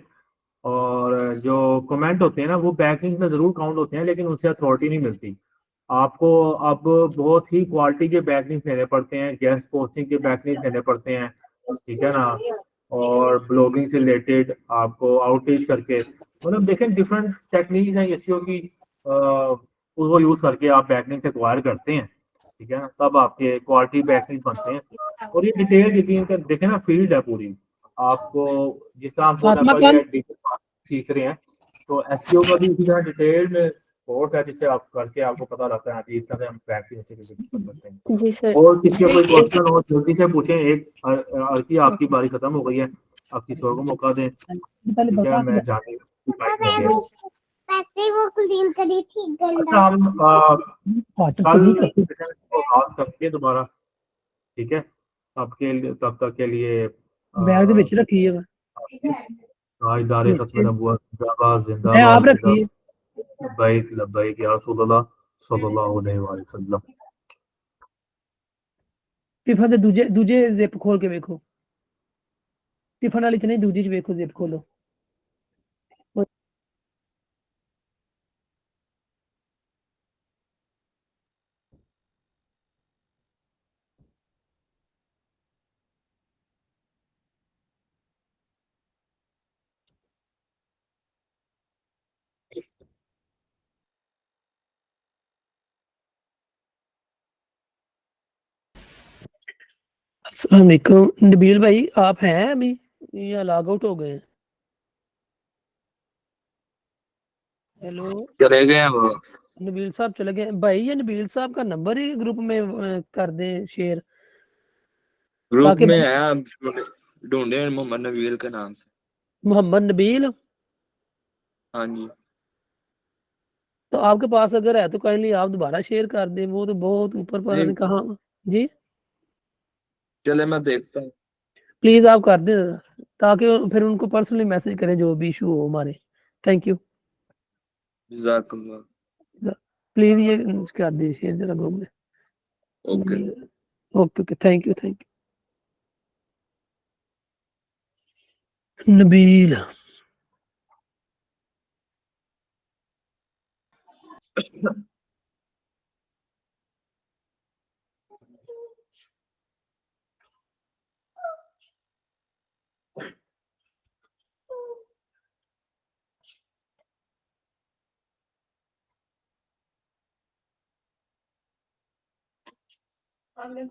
और जो कमेंट होते हैं ना वो बैकलिंक में जरूर काउंट होते हैं, लेकिन उनसे अथॉरिटी नहीं मिलती आपको। अब बहुत ही क्वालिटी के बैकलिंक लेने पड़ते हैं, गेस्ट पोस्टिंग के बैकलिंक लेने पड़ते हैं, ठीक है ना। और ब्लॉगिंग से रिलेटेड आपको आउटरीच करके, मतलब देखें डिफरेंट टेक्निक्स हैं एसईओ की, उसको यूज करके आप बैकलिंक एक्वायर करते हैं, ठीक है ना, तब आपके क्वालिटी बैकलिंक बनते हैं। और ये डिटेल इनका देखें ना फील्ड है पूरी आपको, जिस तरह हम फातिमा फोन खान सीख रहे हैं, तो एसईओ का भी इसी तरह डिटेल में कोर्स है जिससे आप करके आपको पता लगता है कि इस तरह से हम प्रैक्टिस अच्छे से कर सकते हैं। जी सर। और किसी का सर कोई एक क्वेश्चन हो जल्दी से पूछें। एक की आपकी बारी खत्म हो गई है, आप किसी और को मौका दें, पहले ठीक है। बता मैं दिया जाने टाइम हो गया। पैसे वो क्लीन करी थी अच्छा गंदा। हम वाटर से कल नहीं करते को बात करते दोबारा, ठीक है। तब तक के लिए बैग ਦੇ ਵਿੱਚ ਰੱਖੀ है इदारे खत्म नीचे नबूवत जिंदाबाद मैं जिंदाबाद आप रखी है जिंदाबाद। लब्बैक लब्बैक या रसूल अल्लाह सल्लल्लाहु अलैहि वसल्लम। ਟਿਫਨ ਦੇ ਦੂਜੇ ਦੂਜੇ ਜ਼ਿਪ ਖੋਲ ਕੇ ਵੇਖੋ ਟਿਫਨ ਵਾਲੀ ਚ ਨਹੀਂ ਦੂਜੀ ਚ ਵੇਖੋ ਜ਼ਿਪ ਖੋਲੋ अस्सलाम वालेकुम नबील भाई, आप हैं अभी या लॉग आउट हो गए हैं? हेलो चले गए हैं वो। नबील साहब चले गए भाई। ये नबील साहब का नंबर ही ग्रुप में कर दें शेयर, ग्रुप ताकि में है, हम ढूंढे मोहम्मद नबील के नाम से। मोहम्मद नबील। हाँ जी। तो आपके पास अगर है तो काइंडली आप दोबारा शेयर कर दें, वो तो बहुत ऊपर पता नहीं नहीं, कहाँ। जी चले मैं देखता हूँ। प्लीज आप कर दें जरा, ताकि फिर उनको पर्सनली मैसेज करें जो भी इशू हो हमारे। Thank you. जज़ाकल्लाह। प्लीज ये कर दीजिए शेयर जरा ग्रुप में। Okay. Okay okay, thank you thank you Nabeel.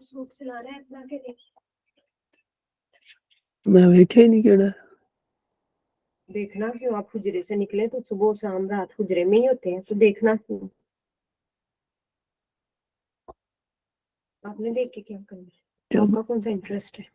Suit सिला रहे हैं अपना के लिए। मैं वेख्या ही नहीं केड़ा। देखना क्यों, आप हुजरे से निकले तो सुबह शाम रात हुजरे में ही होते हैं, तो देखना क्यों? आपने देख के क्या करना है? आपका कौन सा इंटरेस्ट है?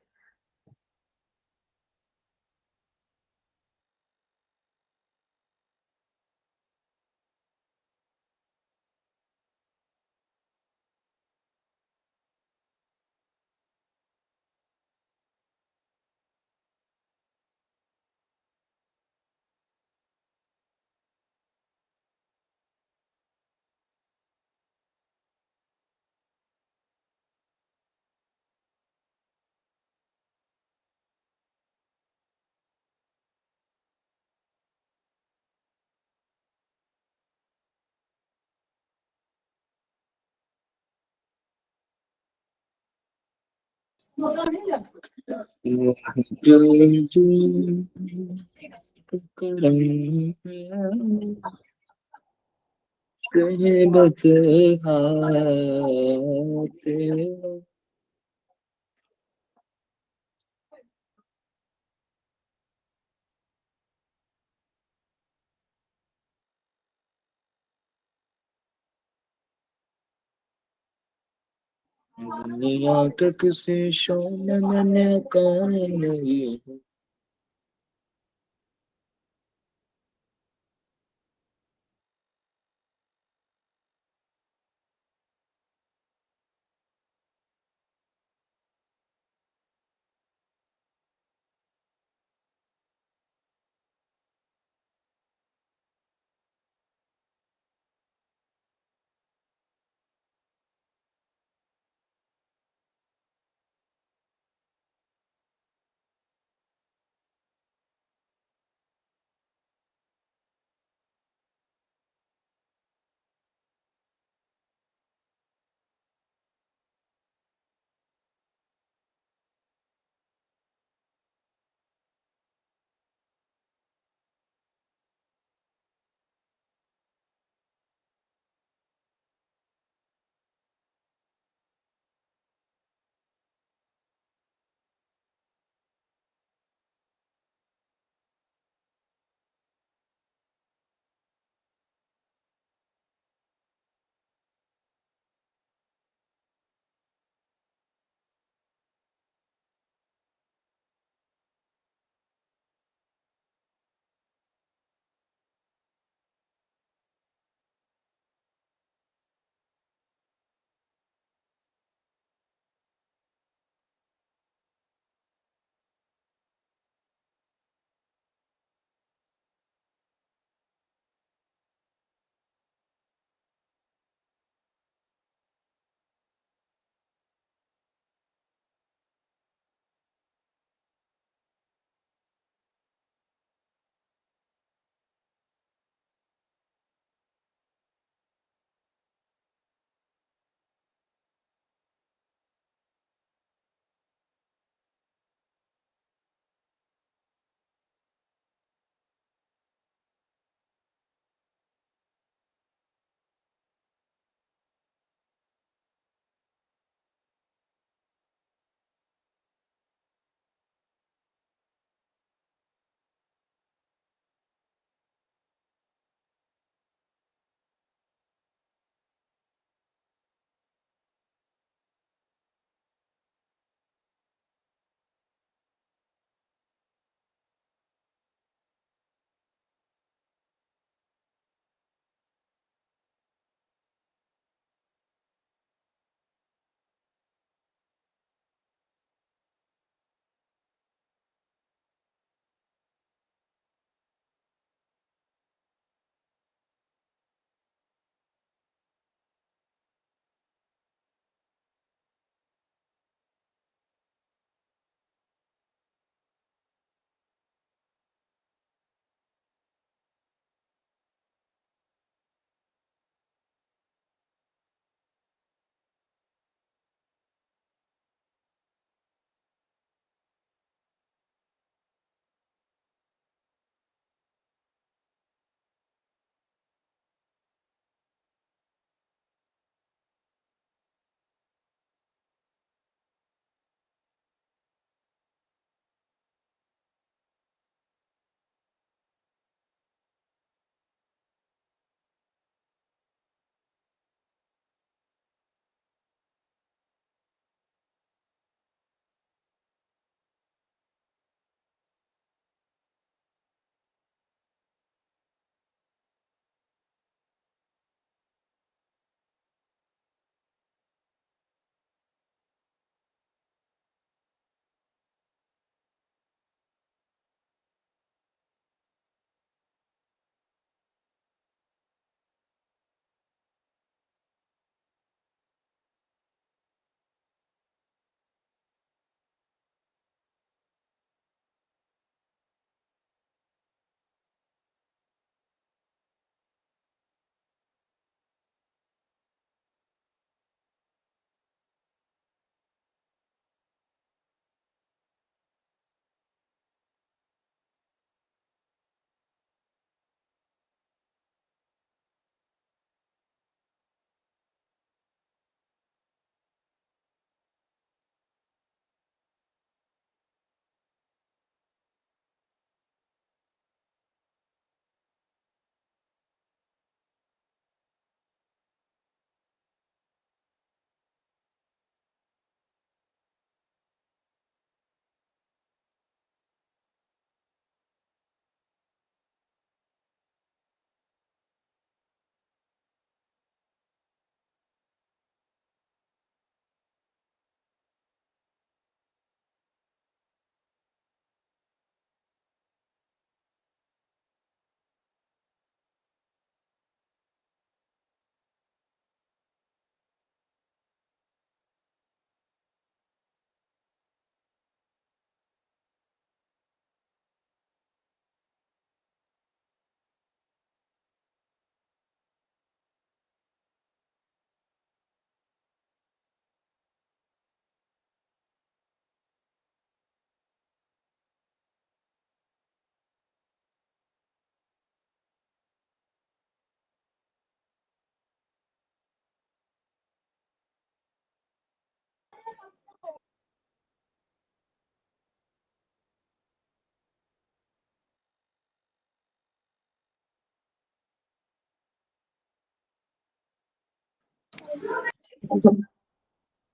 दुनिया के किसी शोले में नाकाम नहीं हूँ।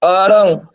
आ रहा हूँ